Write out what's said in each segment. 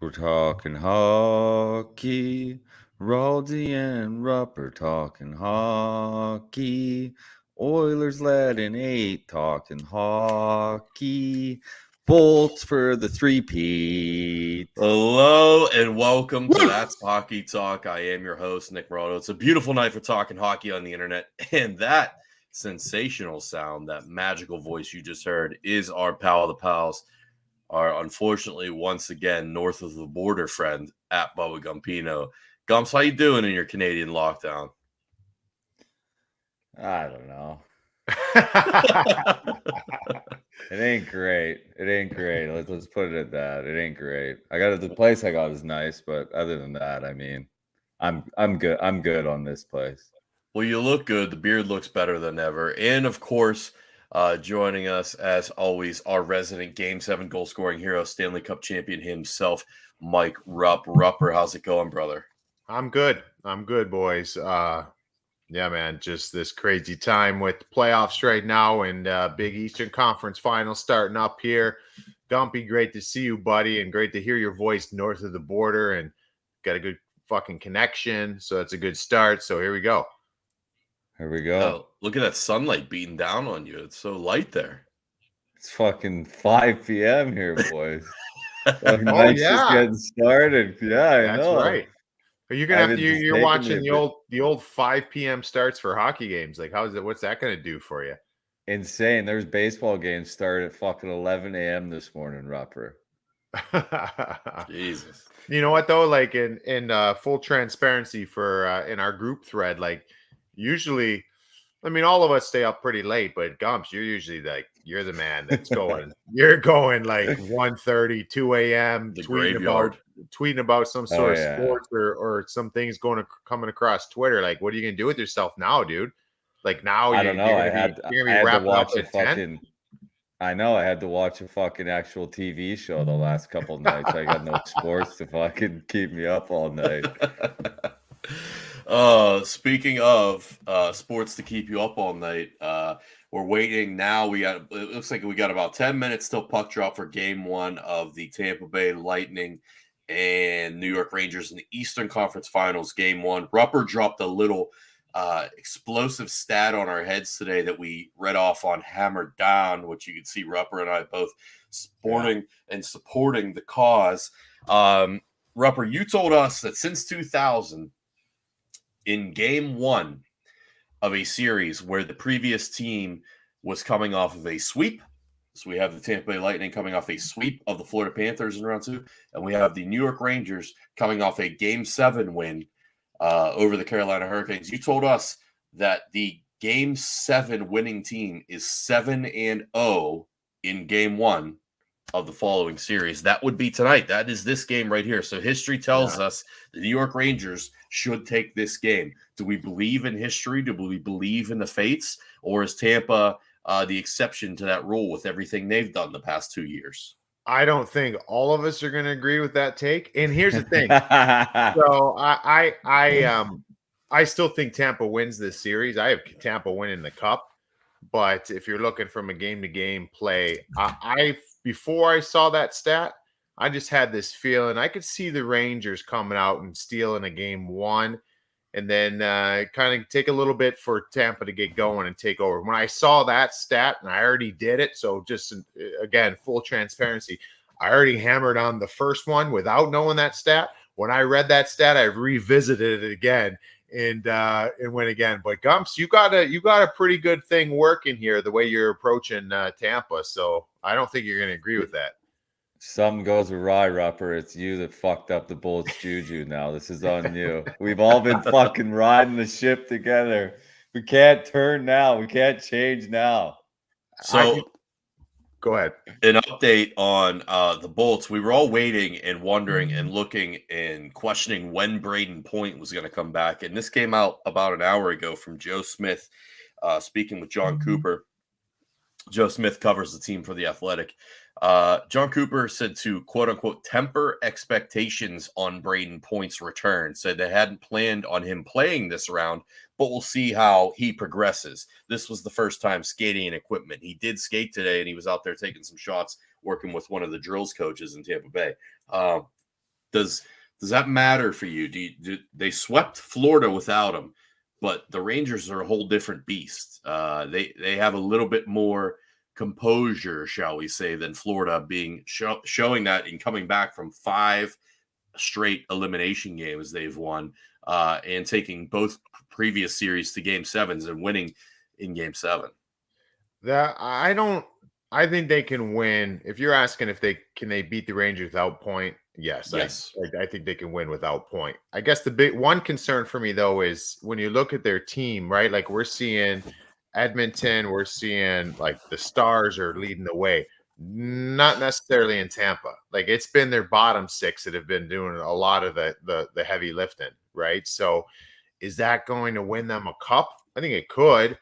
We're talking hockey. Raldy and Rupper talking hockey. Oilers led in 8 talking hockey. Bolts for the three-peat. Hello and welcome to That's Hockey Talk. I am your host, Nick Morado. It's a beautiful night for talking hockey on the internet. And that sensational sound, that magical voice you just heard, is our pal of the pals, our unfortunately once again north of the border friend at Bubba Gumpino. Gumps, how you doing in your Canadian lockdown? I don't know. It ain't great. It ain't great. Let's put it at that. It ain't great. The place I got is nice, but other than that, I mean, I'm good. I'm good on this place. Well, you look good. The beard looks better than ever. And of course, joining us as always, our resident Game 7 goal scoring hero, Stanley Cup champion himself, Mike Rupper. How's it going, brother? I'm good. I'm good, boys. Yeah, man, just this crazy time with playoffs right now and big Eastern Conference final starting up here. Gumpy, great to see you, buddy, and great to hear your voice north of the border, and got a good fucking connection, so that's a good start. So here we go. Here we go. Oh, look at that sunlight beating down on you. It's so light there. It's fucking 5 p.m. here, boys. Oh, Night's yeah. just getting started. Yeah, I That's know. right. Are you gonna have to? You're watching the old 5 p.m. starts for hockey games. Like, how's it? What's that gonna do for you? Insane. There's baseball games start at fucking 11 a.m. this morning, Rupper. Jesus. You know what though? Like in full transparency for in our group thread, like usually, I mean, all of us stay up pretty late, but Gumps, you're usually like you're the man that's going. You're going like 1:30, 2 a.m. The tweeting about some sort of yeah. sports or some things coming across Twitter. Like, what are you gonna do with yourself now, dude? Like now, I don't know. I had to watch a fucking. I know I had to watch a fucking actual TV show the last couple of nights. I got no sports to fucking keep me up all night. Speaking of sports to keep you up all night, we're waiting now. It looks like we got about 10 minutes till puck drop for game 1 of the Tampa Bay Lightning and New York Rangers in the Eastern Conference Finals, game 1. Rupper dropped a little explosive stat on our heads today that we read off on Hammer Down, which you can see Rupper and I both sporting and supporting the cause. Rupper, you told us that since 2000, in game 1 of a series where the previous team was coming off of a sweep, so we have the Tampa Bay Lightning coming off a sweep of the Florida Panthers in round 2, and we have the New York Rangers coming off a game 7 win over the Carolina Hurricanes. You told us that the game 7 winning team is 7-0 in game 1 of the following series. That would be tonight. That is this game right here. So history tells us the New York Rangers should take this game. Do we believe in history? Do we believe in the fates? Or is Tampa the exception to that rule with everything they've done the past 2 years? I don't think all of us are going to agree with that take. And here's the thing. So I still think Tampa wins this series. I have Tampa winning the cup. But if you're looking from a game-to-game play, before I saw that stat, I just had this feeling I could see the Rangers coming out and stealing a game 1 and then kind of take a little bit for Tampa to get going and take over. When I saw that stat, and I already did it, so just, again, full transparency, I already hammered on the first one without knowing that stat. When I read that stat, I revisited it again and went again. But Gumps, you got a pretty good thing working here the way you're approaching Tampa, so I don't think you're going to agree with that. Something goes awry, Rupper. It's you that fucked up the Bullets juju now. This is on you. We've all been fucking riding the ship together. We can't turn now. We can't change now. So go ahead. An update on the Bolts. We were all waiting and wondering and looking and questioning when Braden Point was going to come back. And this came out about an hour ago from Joe Smith speaking with John Cooper. Joe Smith covers the team for The Athletic. John Cooper said to, quote unquote, temper expectations on Braden Point's return. Said they hadn't planned on him playing this round, but we'll see how he progresses. This was the first time skating and equipment. He did skate today, and he was out there taking some shots, working with one of the drills coaches in Tampa Bay. Does that matter for you? They swept Florida without him, but the Rangers are a whole different beast. They have a little bit more composure, shall we say, than Florida, being showing that in coming back from 5 straight elimination games they've won, and taking both previous series to game 7s and winning in game 7. I think they can win. If you're asking if they beat the Rangers without point, yes. I think they can win without point. I guess the big one concern for me though is when you look at their team, right? Like we're seeing Edmonton, we're seeing like the Stars are leading the way. Not necessarily in Tampa. Like it's been their bottom 6 that have been doing a lot of the heavy lifting, right? So is that going to win them a cup? I think it could.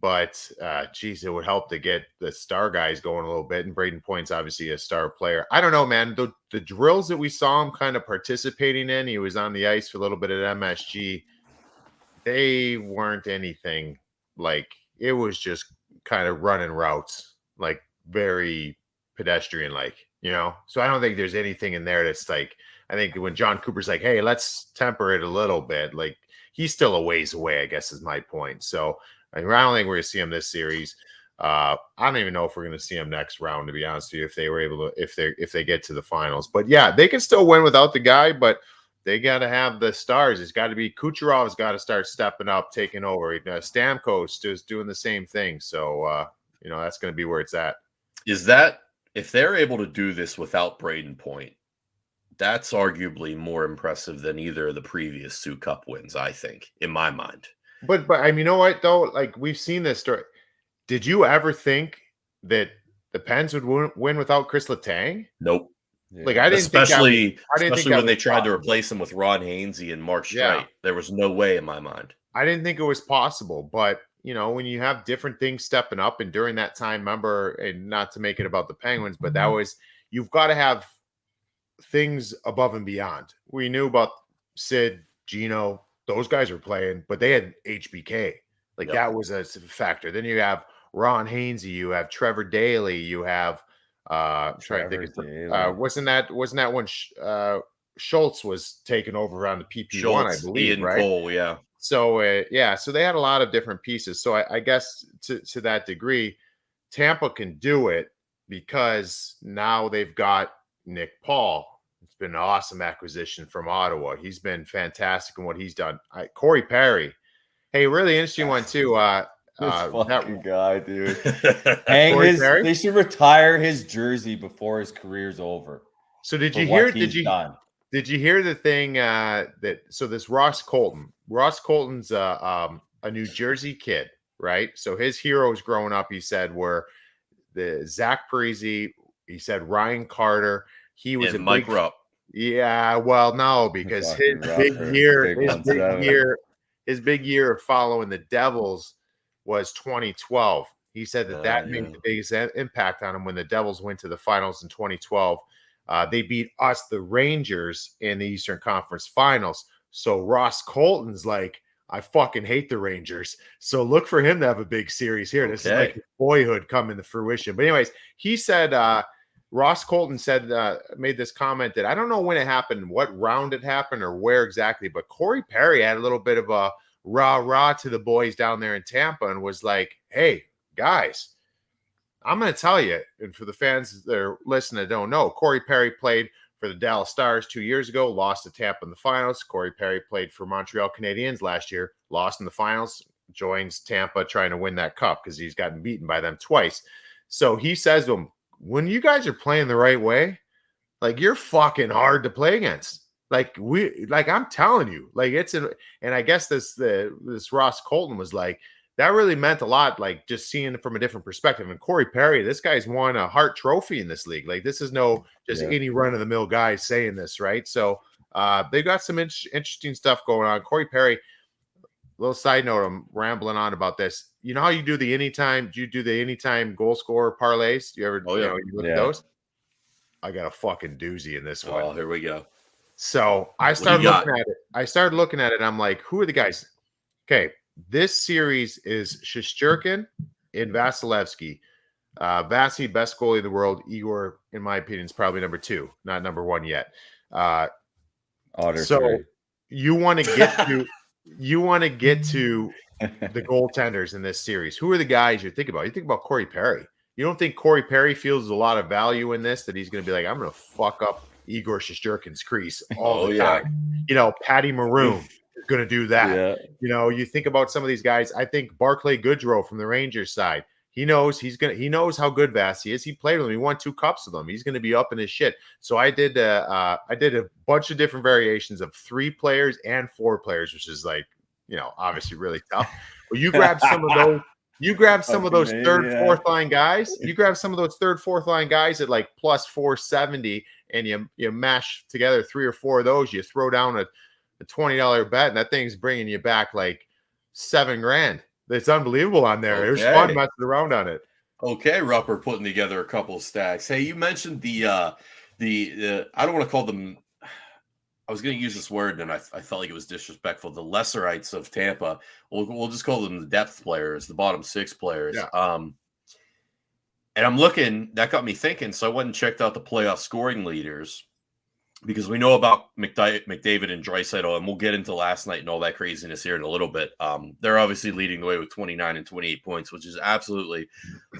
But, geez, it would help to get the star guys going a little bit. And Braden Point's obviously a star player. I don't know, man. The drills that we saw him kind of participating in, he was on the ice for a little bit at MSG. They weren't anything like – it was just kind of running routes, like very pedestrian-like, you know? So I don't think there's anything in there that's like – I think when John Cooper's like, hey, let's temper it a little bit, like he's still a ways away, I guess is my point. So – I don't think we're going to see him this series. I don't even know if we're going to see him next round, to be honest with you, if they were able to, if they get to the finals. But yeah, they can still win without the guy, but they got to have the stars. It's got to be Kucherov's got to start stepping up, taking over. Stamkos just doing the same thing. So, that's going to be where it's at. Is that, if they're able to do this without Braden Point, that's arguably more impressive than either of the previous Sioux Cup wins, I think, in my mind. But I mean, you know what though? Like we've seen this story. Did you ever think that the Pens would win without Chris Letang? Nope. Like I didn't, especially when they tried to replace him with Ron Hainsey and Mark Streit. There was no way in my mind. I didn't think it was possible. But when you have different things stepping up, and during that time, remember, and not to make it about the Penguins, but that was you've got to have things above and beyond. We knew about Sid, Gino. Those guys were playing, but they had HBK. Like that was a factor. Then you have Ron Hainsey, you have Trevor Daley, you have trying to think of wasn't that when Schultz was taken over on the PP1, I believe, Ian right? Cole, yeah. So so they had a lot of different pieces. So I guess to that degree, Tampa can do it because now they've got Nick Paul. It's been an awesome acquisition from Ottawa. He's been fantastic in what he's done. Corey Perry. Hey, really interesting one too. This fucking guy, dude. They should retire his jersey before his career's over. So did you hear the thing so this Ross Colton. Ross Colton's a New Jersey kid, right? So his heroes growing up, he said, were the Zach Parise, he said Ryan Carter. He was and Mike Rupp. Yeah, well, no, because his big year of following the Devils was 2012. He said that made the biggest impact on him when the Devils went to the finals in 2012. They beat us, the Rangers, in the Eastern Conference Finals. So Ross Colton's like, I fucking hate the Rangers. So look for him to have a big series here. This is like his boyhood coming to fruition. But anyways, he said Ross Colton said, made this comment that I don't know when it happened, what round it happened, or where exactly, but Corey Perry had a little bit of a rah-rah to the boys down there in Tampa and was like, hey, guys, I'm going to tell you, and for the fans that are listening that don't know, Corey Perry played for the Dallas Stars 2 years ago, lost to Tampa in the finals. Corey Perry played for Montreal Canadiens last year, lost in the finals, joins Tampa trying to win that cup because he's gotten beaten by them twice. So he says to them, when you guys are playing the right way, like you're fucking hard to play against. I'm telling you, like and I guess this Ross Colton was like, that really meant a lot, like just seeing it from a different perspective. And Corey Perry, this guy's won a Hart Trophy in this league. Like this is no just any run of the mill guy saying this, right? So they've got some interesting stuff going on. Corey Perry, little side note, I'm rambling on about this. You know how you do the anytime? Do you do the anytime goal scorer parlays? Do you ever you look at those? I got a fucking doozy in this one. Oh, here we go. So I started looking at it. I'm like, who are the guys? Okay, this series is Shesterkin and Vasilevsky. Vasi, best goalie in the world. Igor, in my opinion, is probably number 2, not number 1 yet. Otter So 3. you want to get to the goaltenders in this series. Who are the guys you think about? You think about Corey Perry. You don't think Corey Perry feels a lot of value in this, that he's going to be like, I'm going to fuck up Igor Shesterkin's crease all the time. Patty Maroon is going to do that. Yeah. You think about some of these guys. I think Barclay Goodrow from the Rangers side. He knows how good Vasi is. He played with him. He won 2 cups with him. He's going to be up in his shit. So I did a bunch of different variations of 3 players and 4 players, which is like, obviously really tough. But you grab some of those. You grab some of those third, fourth line guys. You grab some of those third, fourth line guys at like plus 470, and you mash together 3 or 4 of those. You throw down a $20 bet, and that thing's bringing you back like $7,000. It's unbelievable on there. Okay. It was fun messing around on it. Okay, Rupper putting together a couple of stacks. Hey, you mentioned the I don't want to call them. I was going to use this word, and I felt like it was disrespectful. The lesserites of Tampa. We'll just call them the depth players, the bottom 6 players. Yeah. And I'm looking. That got me thinking. So I went and checked out the playoff scoring leaders, because we know about McDavid and Draisaitl, and we'll get into last night and all that craziness here in a little bit. They're obviously leading the way with 29 and 28 points, which is absolutely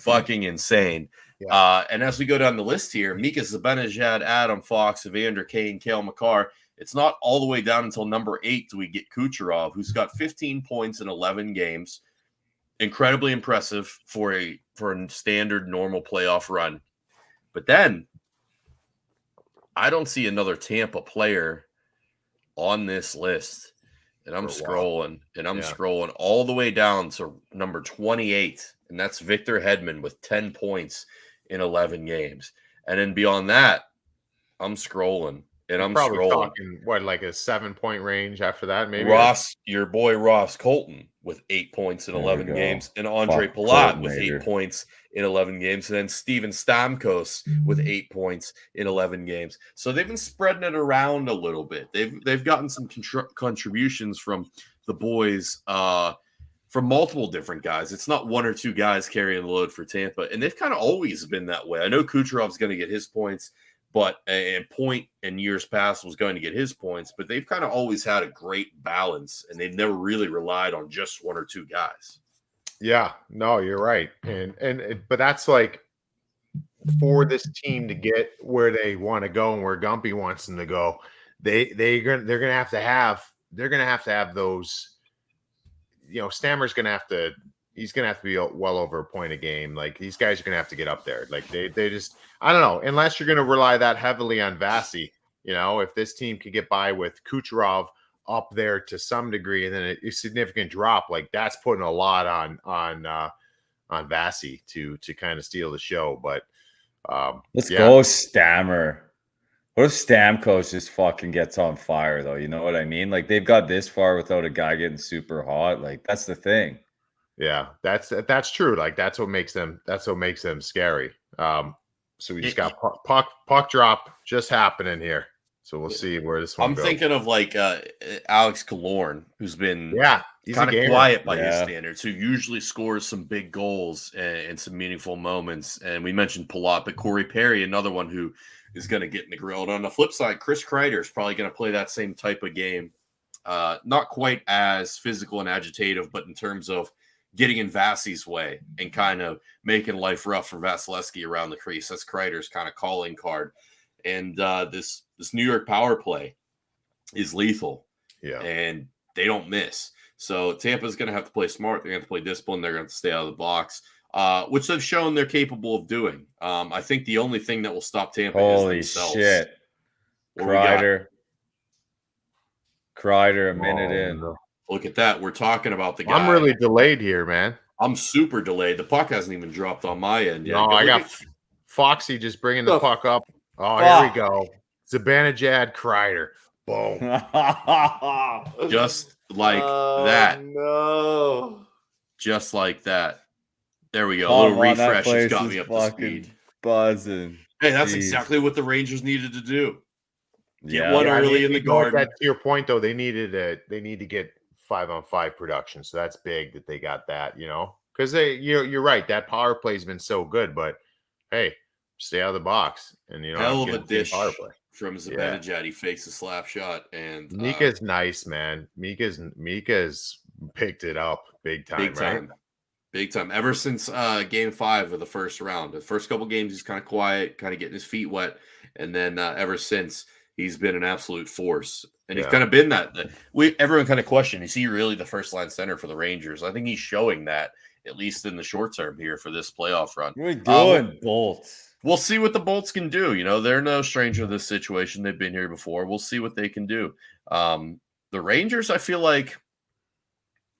fucking insane. Yeah. And as we go down the list here, Mika Zibanejad, Adam Fox, Evander Kane, Cale Makar. It's not all the way down until number 8 do we get Kucherov, who's got 15 points in 11 games. Incredibly impressive for a standard normal playoff run. But then I don't see another Tampa player on this list. And I'm scrolling all the way down to number 28. And that's Victor Hedman with 10 points in 11 games. And then beyond that, I'm scrolling. And I'm probably scrolling. Talking like a 7-point range after that, maybe. Your boy Ross Colton with 8 points in 11 games, and Andre Palat with 8 points in 11 games, and then Steven Stamkos with 8 points in 11 games. So they've been spreading it around a little bit. They've gotten some contributions from the boys, from multiple different guys. It's not 1 or 2 guys carrying the load for Tampa, and they've kind of always been that way. I know Kucherov's going to get his points, but Point in years past was going to get his points, but they've kind of always had a great balance, and they've never really relied on just 1 or 2 guys. Yeah, no, you're right. But that's like, for this team to get where they want to go and where Gumpy wants them to go, they're gonna have to have those. Stammer's gonna have to. He's going to have to be well over a point a game. Like, these guys are going to have to get up there. Like, they just, I don't know, unless you're going to rely that heavily on Vasi. If this team could get by with Kucherov up there to some degree, and then a significant drop, like, that's putting a lot on Vasi to kind of steal the show. But let's go Stammer. What if Stamkos just fucking gets on fire, though? You know what I mean? Like, they've got this far without a guy getting super hot. Like, that's the thing. Yeah, that's true. Like, that's what makes them scary. So we just got puck drop just happening here. So we'll see where this one goes. I'm thinking of like Alex Killorn, who's been he's kind of quiet by his standards, who usually scores some big goals and some meaningful moments. And we mentioned Palat, but Corey Perry, another one who is going to get in the grill. And on the flip side, Chris Kreider is probably going to play that same type of game. Not quite as physical and agitative, but in terms of getting in Vasi's way and kind of making life rough for Vasilevsky around the crease. That's Kreider's kind of calling card. And this New York power play is lethal. Yeah. And they don't miss. So Tampa's going to have to play smart. They're going to play discipline. They're going to stay out of the box, which they've shown they're capable of doing. I think the only thing that will stop Tampa is themselves. Holy shit. Kreider, a minute in. No. Look at that. We're talking about the guy. I'm really delayed here, man. I'm super delayed. The puck hasn't even dropped on my end yet. No, I got Foxy just bringing the puck up. Oh, here we go. Zibanejad, Kreider. Boom. Just like that. No. Just like that. There we go. A little refresh has got me up to speed. Buzzing. Hey, that's exactly what the Rangers needed to do. Get one early in the garden. To your point, though, they need to get 5-on-5 production. So that's big that they got that, because you're right. That power play has been so good, but hey, stay out of the box and hell of a dish from Zibanejad. He fakes a slap shot, and Mika's nice, man. Mika's picked it up big time, right? Big time. Ever since game 5 of the first round. The first couple games, he's kind of quiet, kind of getting his feet wet. And then ever since, he's been an absolute force. And he's kind of been that. Everyone kind of questioned, is he really the first-line center for the Rangers? I think he's showing that, at least in the short term here for this playoff run. What are we doing, Bolts? We'll see what the Bolts can do. You know, they're no stranger to this situation. They've been here before. We'll see what they can do. The Rangers, I feel like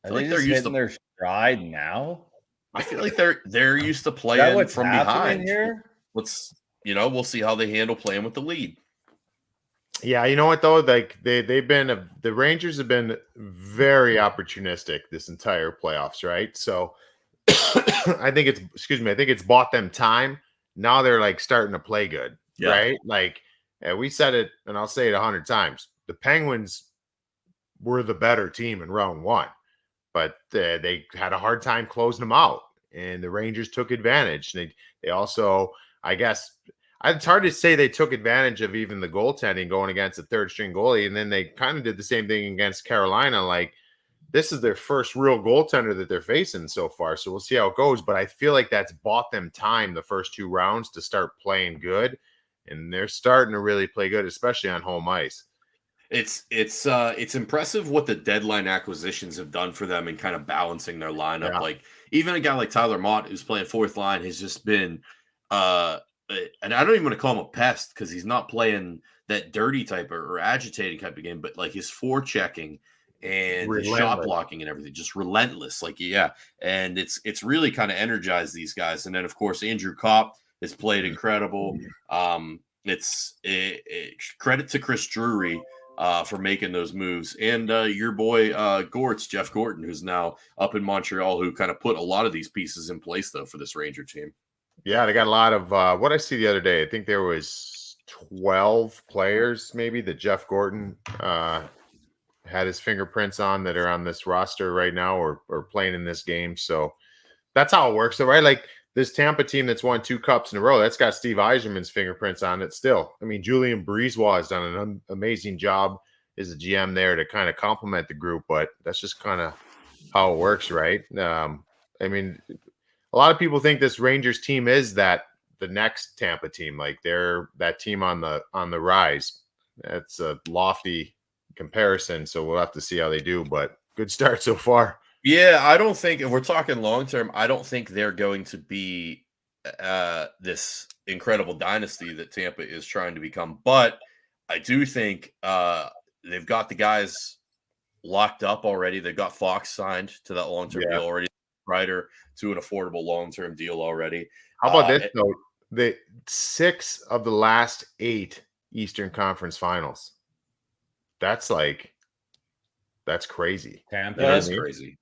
they're used to their stride now. I feel like they're used to playing from behind here. We'll see how they handle playing with the lead. Yeah, you know what though? Like the Rangers have been very opportunistic this entire playoffs, right? So I think it's bought them time. Now they're like starting to play good, right? Like we said it, and I'll say it 100 times. The Penguins were the better team in round 1. But they had a hard time closing them out, and the Rangers took advantage. They also, I guess, it's hard to say they took advantage of even the goaltending going against a third-string goalie, and then they kind of did the same thing against Carolina. Like, this is their first real goaltender that they're facing so far, so we'll see how it goes. But I feel like that's bought them time the first 2 rounds to start playing good, and they're starting to really play good, especially on home ice. It's impressive what the deadline acquisitions have done for them and kind of balancing their lineup. Yeah. Like even a guy like Tyler Mott, who's playing 4th line, has just been and I don't even want to call him a pest because he's not playing that dirty type or agitating type of game, but like his forechecking and his shot blocking and everything, just relentless. Like, and it's really kind of energized these guys. And then of course Andrew Kopp has played incredible. It's credit to Chris Drury for making those moves. And your boy Jeff Gorton, who's now up in Montreal, who kind of put a lot of these pieces in place, though, for this Ranger team. Yeah, they got a lot of what I see the other day. I think there was 12 players maybe that Jeff Gorton had his fingerprints on that are on this roster right now or playing in this game. So that's how it works. So, right, like this Tampa team that's won 2 cups in a row, that's got Steve Yzerman's fingerprints on it still. I mean, Julian Breezewall has done an amazing job as a GM there to kind of complement the group, but that's just kind of how it works, right? I mean, a lot of people think this Rangers team is the next Tampa team, like they're that team on the rise. That's a lofty comparison, so we'll have to see how they do, but good start so far. Yeah, I don't think, if we're talking long term, I don't think they're going to be this incredible dynasty that Tampa is trying to become. But I do think they've got the guys locked up already. They've got Fox signed to that long term deal already. Ryder to an affordable long term deal already. How about this though? The 6 of the last 8 Eastern Conference Finals. That's crazy. Tampa, that's crazy.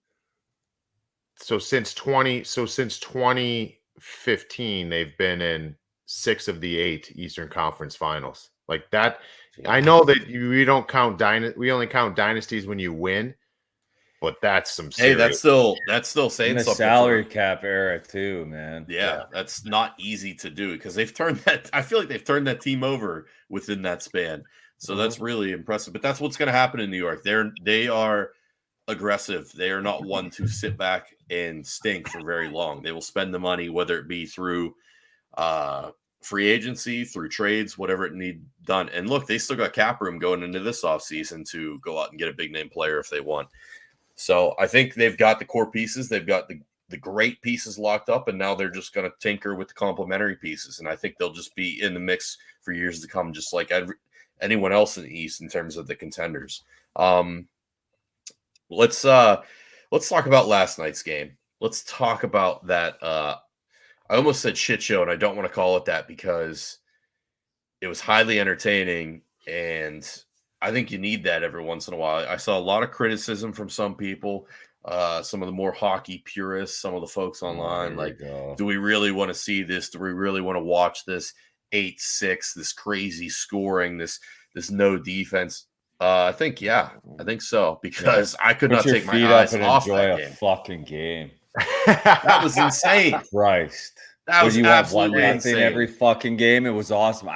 So since 2015, they've been in 6 of the 8 Eastern Conference Finals. Like that, I know that we don't count we only count dynasties when you win, but that's some serious. Hey, that's still saying in the something. Salary cap era too, man. Yeah, that's not easy to do because they've turned that. I feel like they've turned that team over within that span. So that's really impressive. But that's what's going to happen in New York. They are aggressive. They are not one to sit back and stink for very long. They will spend the money, whether it be through free agency, through trades, whatever it need done. And look, they still got cap room going into this offseason to go out and get a big name player if they want. So I think they've got the core pieces. They've got the great pieces locked up, and now they're just going to tinker with the complementary pieces. And I think they'll just be in the mix for years to come, just like anyone else in the East in terms of the contenders. Let's talk about last night's game. Let's talk about that. I almost said shit show, and I don't want to call it that because it was highly entertaining, and I think you need that every once in a while. I saw a lot of criticism from some people, some of the more hockey purists, some of the folks online. Do we really want to see this? Do we really want to watch this 8-6, this crazy scoring, this no defense? I think so, because I could not take my eyes off that game. Fucking game. That was insane. Christ. That was absolutely insane. Every fucking game. It was awesome.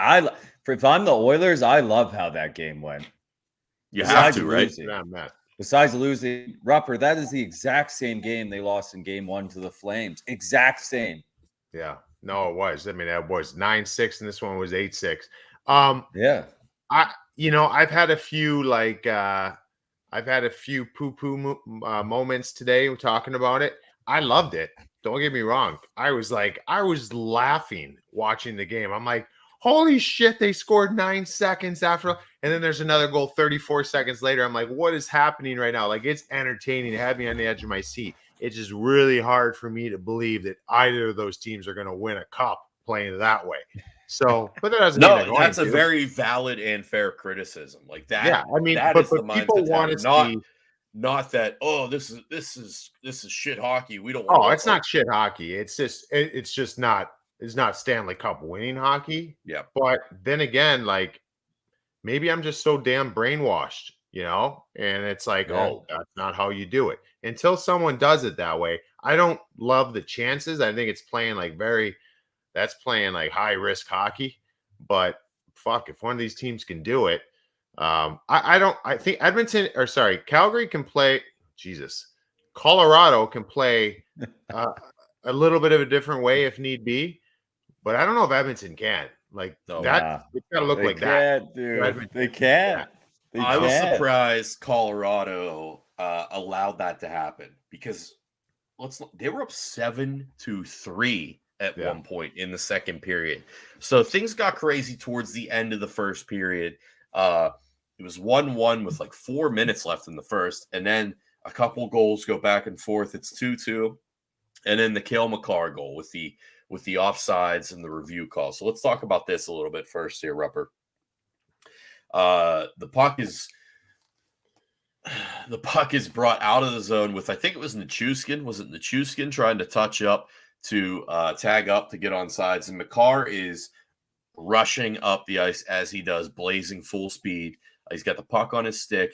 if I'm the Oilers, I love how that game went. You have Besides to, right? losing. Yeah, Matt. Besides losing, Rupper, that is the exact same game they lost in game 1 to the Flames. Exact same. Yeah. No, it was. I mean, that was 9-6, and this one was 8-6. Yeah. I've had a few poo-poo moments today talking about it. I loved it. Don't get me wrong. I was laughing watching the game. I'm like, holy shit, they scored 9 seconds after. And then there's another goal 34 seconds later. I'm like, what is happening right now? Like, it's entertaining. It had me on the edge of my seat. It's just really hard for me to believe that either of those teams are going to win a cup playing that way. So, but that doesn't mean they're going that's a to. very valid and fair criticism. Like that. Yeah, I mean, that but is the people mindset want to it have. to be. Not that, this is shit hockey. We don't want Oh, it's not shit hockey. It's just not. It's not Stanley Cup winning hockey. Yeah. But then again, like, maybe I'm just so damn brainwashed, and it's like, oh, that's not how you do it. Until someone does it that way, I don't love the chances. I think it's playing that's playing like high risk hockey. But fuck, if one of these teams can do it, I think Calgary can play. Jesus, Colorado can play a little bit of a different way if need be, but I don't know if Edmonton can. Like that, it's got to look like that. Dude. They can't. I was surprised Colorado allowed that to happen because they were up 7-3 at one point in the second period. So things got crazy towards the end of the first period. It was 1-1 with like 4 minutes left in the first, and then a couple goals go back and forth. It's 2-2, and then the Cale Makar goal with the offsides and the review call. So let's talk about this a little bit first here, Rupper. The puck is brought out of the zone with, I think it was Nichushkin. Was it Nichushkin trying to touch up to tag up to get on sides? And Makar is rushing up the ice as he does, blazing full speed. He's got the puck on his stick.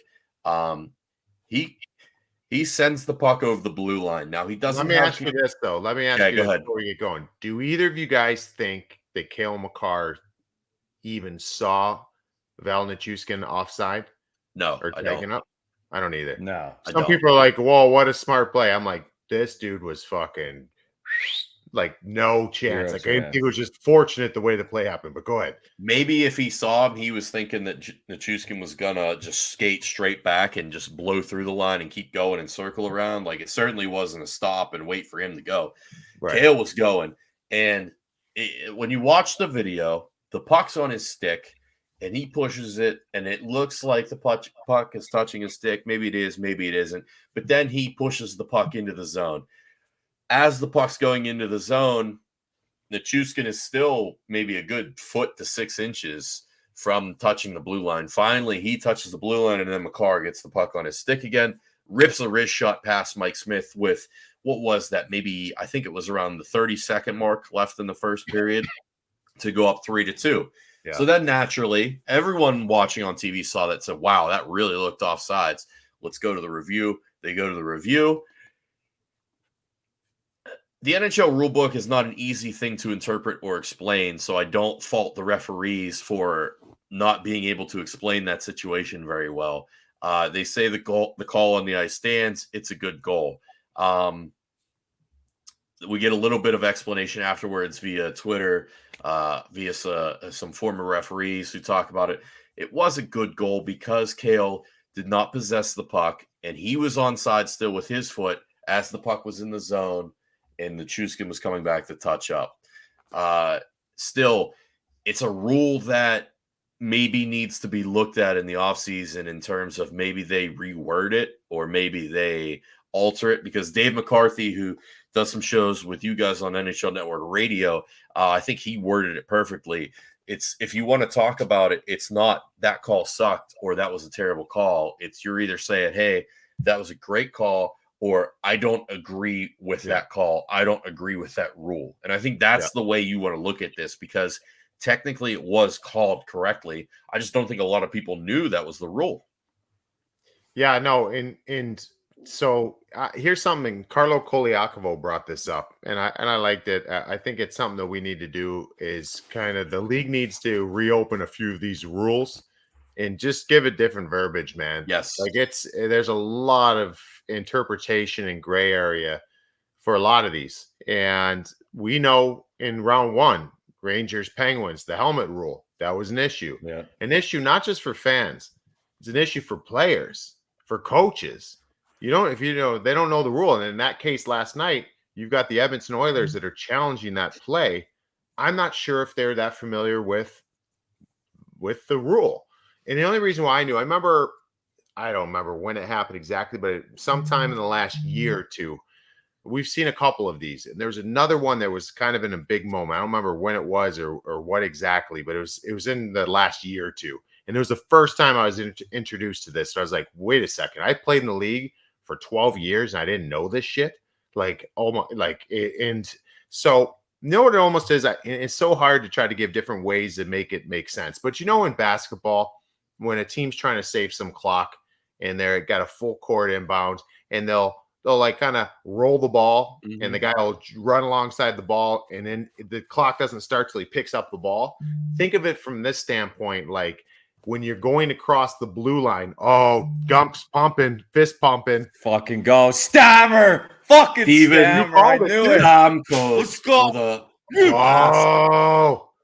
He sends the puck over the blue line. Now he doesn't. Let me ask you this though. Let me ask you this before we get going. Do either of you guys think that Cale Makar even saw Val Nichushkin offside? No, or taking up? I don't either. No. Some people are like, "Whoa, what a smart play!" I'm like, this dude was fucking like no chance. I think it was just fortunate the way the play happened. But go ahead. Maybe if he saw him, he was thinking that Nichushkin was gonna just skate straight back and just blow through the line and keep going and circle around. Like, it certainly wasn't a stop and wait for him to go. Right. Cale was going, and when you watch the video, the puck's on his stick, and he pushes it, and it looks like the puck is touching his stick. Maybe it is, maybe it isn't. But then he pushes the puck into the zone. As the puck's going into the zone, Nichushkin is still maybe a good foot to 6 inches from touching the blue line. Finally, he touches the blue line, and then Makar gets the puck on his stick again, rips a wrist shot past Mike Smith with, what was that? Maybe, I think it was around the 30-second mark left in the first period to go up 3-2. Yeah. So then naturally, everyone watching on TV saw that, said, wow, that really looked offsides. Let's go to the review. They go to the review. The NHL rulebook is not an easy thing to interpret or explain, so I don't fault the referees for not being able to explain that situation very well. They say the call on the ice stands. It's a good goal. We get a little bit of explanation afterwards via Twitter, via some former referees who talk about it. It was a good goal because Cale did not possess the puck, and he was onside still with his foot as the puck was in the zone, and the Nichushkin was coming back to touch up. Still, it's a rule that maybe needs to be looked at in the offseason in terms of maybe they reword it or maybe they alter it, because Dave McCarthy, who does some shows with you guys on NHL Network Radio, I think he worded it perfectly. It's, if you want to talk about it, it's not that call sucked or that was a terrible call. It's, you're either saying, hey, that was a great call, or I don't agree with that call. I don't agree with that rule. And I think that's the way you want to look at this, because technically it was called correctly. I just don't think a lot of people knew that was the rule. Yeah, no. And So here's something. Carlo Koliakovo brought this up, and I liked it. I think it's something that we need to do. Is kind of the league needs to reopen a few of these rules and just give it different verbiage, man. Yes. Like there's a lot of interpretation and gray area for a lot of these, and we know in round 1, Rangers Penguins, the helmet rule, that was an issue. Yeah. An issue not just for fans, it's an issue for players, for coaches. They don't know the rule. And in that case last night, you've got the Edmonton Oilers that are challenging that play. I'm not sure if they're that familiar with the rule. And the only reason why I don't remember when it happened exactly, but sometime in the last year or two, we've seen a couple of these. And there was another one that was kind of in a big moment. I don't remember when it was or what exactly, but it was in the last year or two. And it was the first time I was introduced to this. So I was like, wait a second. I played in the league for 12 years and I didn't know this shit. And so you know what it almost is? It's so hard to try to give different ways to make it make sense. But in basketball, when a team's trying to save some clock and they're got a full court inbound and they'll like kind of roll the ball and the guy will run alongside the ball and then the clock doesn't start till he picks up the ball. Think of it from this standpoint, like when you're going to cross the blue line, Gump's pumping, fist pumping. Fucking go. Stammer! Fucking Steven, Stammer. I knew it. Let's go.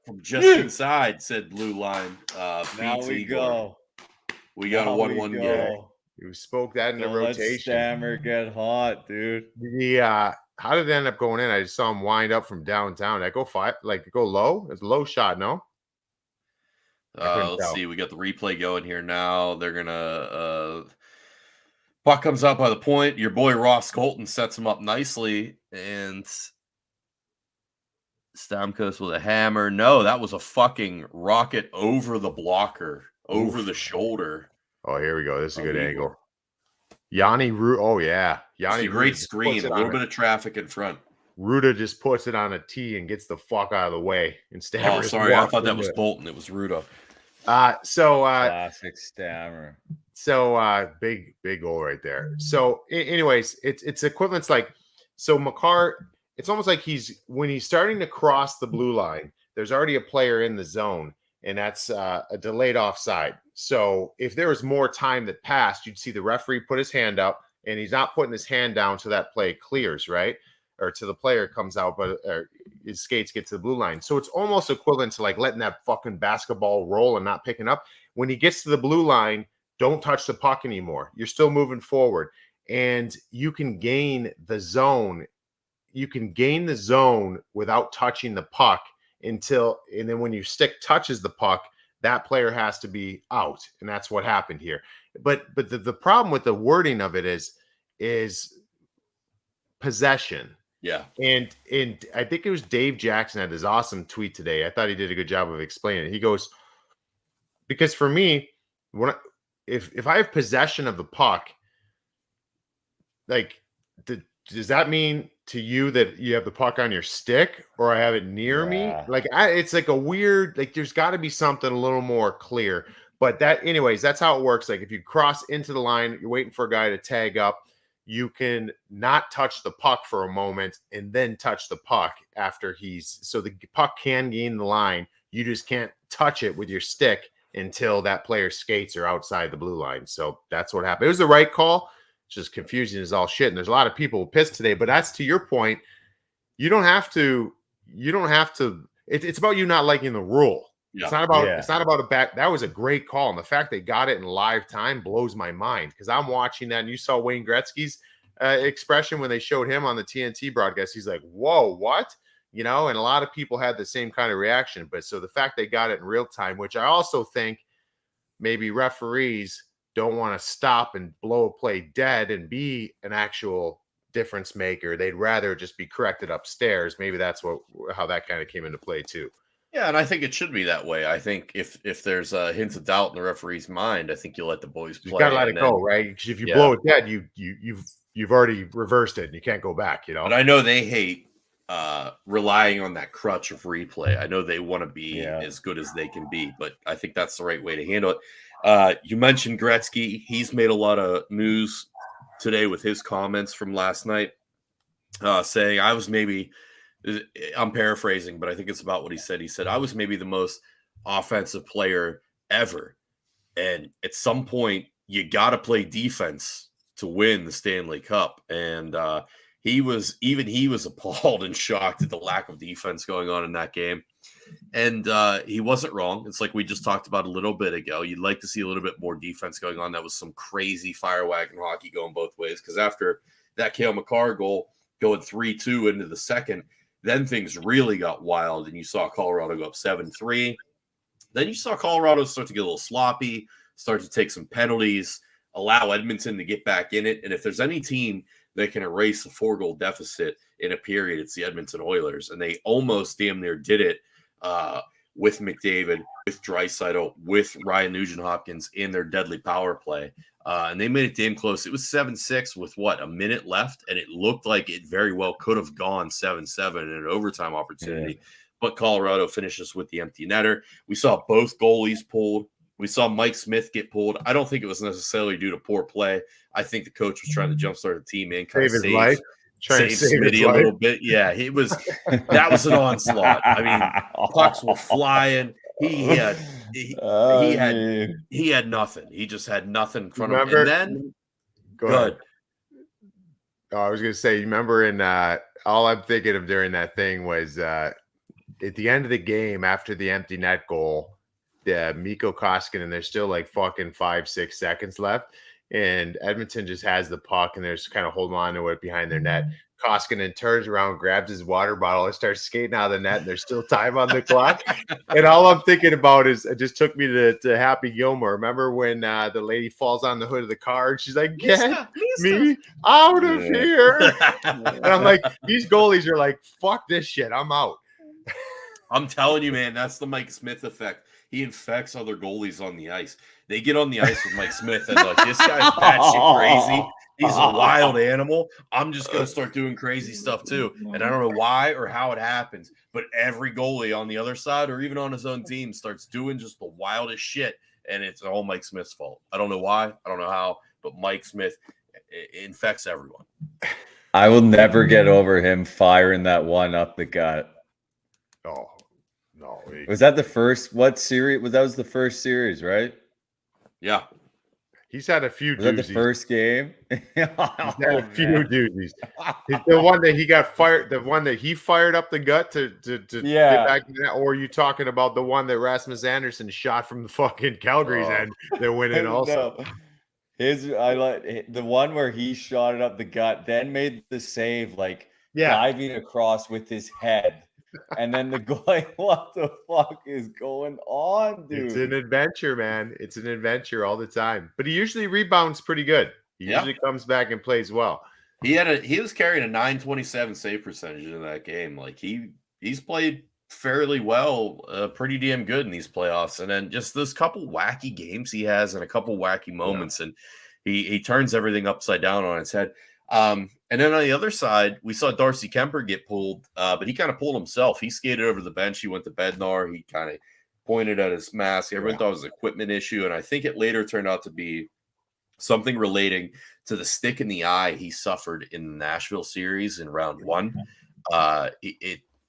From just inside, said blue line. Now we go. We got a 1-1 game. You spoke that in the Let rotation. Stammer get hot, dude. How did it end up going in? I just saw him wind up from downtown. I go low. It's a low shot, no? Let's see. We got the replay going here now. They're gonna puck comes out by the point. Your boy Ross Colton sets him up nicely, and Stamkos with a hammer. No, that was a fucking rocket over the blocker, over the shoulder. Oh, here we go. This is a good angle. Yanni Ruda. Oh yeah, Yanni. It's a great screen. A little bit of traffic in front. Ruda just puts it on a tee and gets the fuck out of the way. Oh, sorry. I thought that was Bolton. It was Ruda. Classic Stammer. So big goal right there. So anyways, it's equivalent. Like, so Makar, it's almost like when he's starting to cross the blue line, there's already a player in the zone, and that's a delayed offside. So if there was more time that passed, you'd see the referee put his hand up, and he's not putting his hand down so that play clears, right? Or to the player comes out, but his skates get to the blue line. So it's almost equivalent to like letting that fucking basketball roll and not picking up. When he gets to the blue line, don't touch the puck anymore. You're still moving forward, and you can gain the zone. You can gain the zone without touching the puck and then when your stick touches the puck, that player has to be out, and that's what happened here. But the problem with the wording of it is possession. Yeah. And I think it was Dave Jackson had this awesome tweet today. I thought he did a good job of explaining it. He goes, because for me, if I have possession of the puck, like, does that mean to you that you have the puck on your stick or I have it near me? Like, it's like a weird, like, there's got to be something a little more clear. But anyways, that's how it works. Like, if you cross into the line, you're waiting for a guy to tag up, you can not touch the puck for a moment and then touch the puck after so the puck can gain the line. You just can't touch it with your stick until that player's skates are outside the blue line. So that's what happened. It was the right call. It's just confusing as all shit. And there's a lot of people pissed today, but that's to your point. You don't have to, it's about you not liking the rule. Yeah. It's not about a back. That was a great call. And the fact they got it in live time blows my mind, because I'm watching that, and you saw Wayne Gretzky's expression when they showed him on the TNT broadcast. He's like, whoa, what? And a lot of people had the same kind of reaction. But so the fact they got it in real time, which I also think maybe referees don't want to stop and blow a play dead and be an actual difference maker. They'd rather just be corrected upstairs. Maybe that's how that kind of came into play too. Yeah, and I think it should be that way. I think if there's a hint of doubt in the referee's mind, I think you let the boys play. You gotta let it go, right? Because if you blow it dead, you've already reversed it, and you can't go back. But I know they hate relying on that crutch of replay. I know they want to be as good as they can be, but I think that's the right way to handle it. You mentioned Gretzky. He's made a lot of news today with his comments from last night, saying I was maybe, I'm paraphrasing, but I think it's about what he said. He said, I was maybe the most offensive player ever. And at some point, you got to play defense to win the Stanley Cup. And he was appalled and shocked at the lack of defense going on in that game. And he wasn't wrong. It's like we just talked about a little bit ago. You'd like to see a little bit more defense going on. That was some crazy fire wagon hockey going both ways. Because after that Cale Makar goal going 3-2 into the second, then things really got wild. And you saw Colorado go up 7-3. Then you saw Colorado start to get a little sloppy, start to take some penalties, allow Edmonton to get back in it. And if there's any team that can erase a 4-goal deficit in a period, it's the Edmonton Oilers. And they almost damn near did it with McDavid, with Draisaitl, with Ryan Nugent-Hopkins in their deadly power play. And they made it damn close. It was 7-6 with a minute left, and it looked like it very well could have gone 7-7 in an overtime opportunity. Yeah. But Colorado finishes with the empty netter. We saw both goalies pulled. We saw Mike Smith get pulled. I don't think it was necessarily due to poor play. I think the coach was trying to jumpstart the team in, kind of save his life. Save Smitty a little bit. Yeah, that was an onslaught. I mean, pucks were flying. He had nothing. He just had nothing in front of him. And then go ahead. Oh, I was gonna say, you remember in all I'm thinking of during that thing was at the end of the game after the empty net goal, Mikko Koskinen, there's still like fucking 5-6 seconds left. And Edmonton just has the puck and they're just kind of holding on to it behind their net. Koskinen turns around, grabs his water bottle, and starts skating out of the net. And there's still time on the clock. And all I'm thinking about is it just took me to Happy Gilmore. Remember when the lady falls on the hood of the car and she's like, "Get me out of here." And I'm like, these goalies are like, "Fuck this shit. I'm out." I'm telling you, man, that's the Mike Smith effect. He infects other goalies on the ice. They get on the ice with Mike Smith and like, this guy's batshit crazy. He's a wild animal. I'm just going to start doing crazy stuff too. And I don't know why or how it happens, but every goalie on the other side or even on his own team starts doing just the wildest shit. And it's all Mike Smith's fault. I don't know why. I don't know how, but Mike Smith infects everyone. I will never get over him firing that one up the gut. Oh, no. Was that the first? What series? That was the first series, right? Yeah. He's had a few. Was that the first game? He's had a few doozies. The one that he got fired. The one that he fired up the gut to get back to that. Or are you talking about the one that Rasmus Anderson shot from the fucking Calgary's end that went in also? No. I like the one where he shot it up the gut, then made the save, diving across with his head. And then the guy, what the fuck is going on, dude? It's an adventure, man. It's an adventure all the time. But he usually rebounds pretty good. He usually comes back and plays well. He was carrying a 927 save percentage in that game. Like he's played fairly well, pretty damn good in these playoffs. And then just those couple wacky games he has and a couple wacky moments, and he turns everything upside down on its head. And then on the other side, we saw Darcy Kemper get pulled, but he kind of pulled himself. He skated over the bench. He went to Bednar. He kind of pointed at his mask. Everyone thought it was an equipment issue, and I think it later turned out to be something relating to the stick in the eye he suffered in the Nashville series in round one.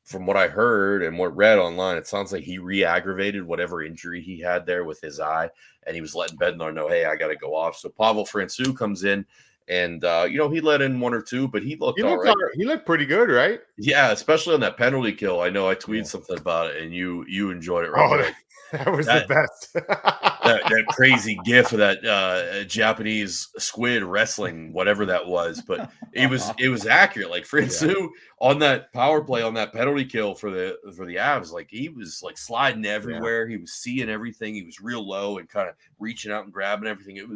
From what I heard and what read online, it sounds like he re-aggravated whatever injury he had there with his eye, and he was letting Bednar know, hey, I got to go off. So Pavel Francouz comes in. And, he let in one or two, but he looked all right. He looked pretty good, right? Yeah, especially on that penalty kill. I know I tweeted something about it, and you enjoyed it. Right? That was the best. that crazy gif of that Japanese squid wrestling, whatever that was. But it was accurate. Like Francouz on that power play, on that penalty kill for the Avs, like he was like sliding everywhere. He was seeing everything. He was real low and kind of reaching out and grabbing everything. It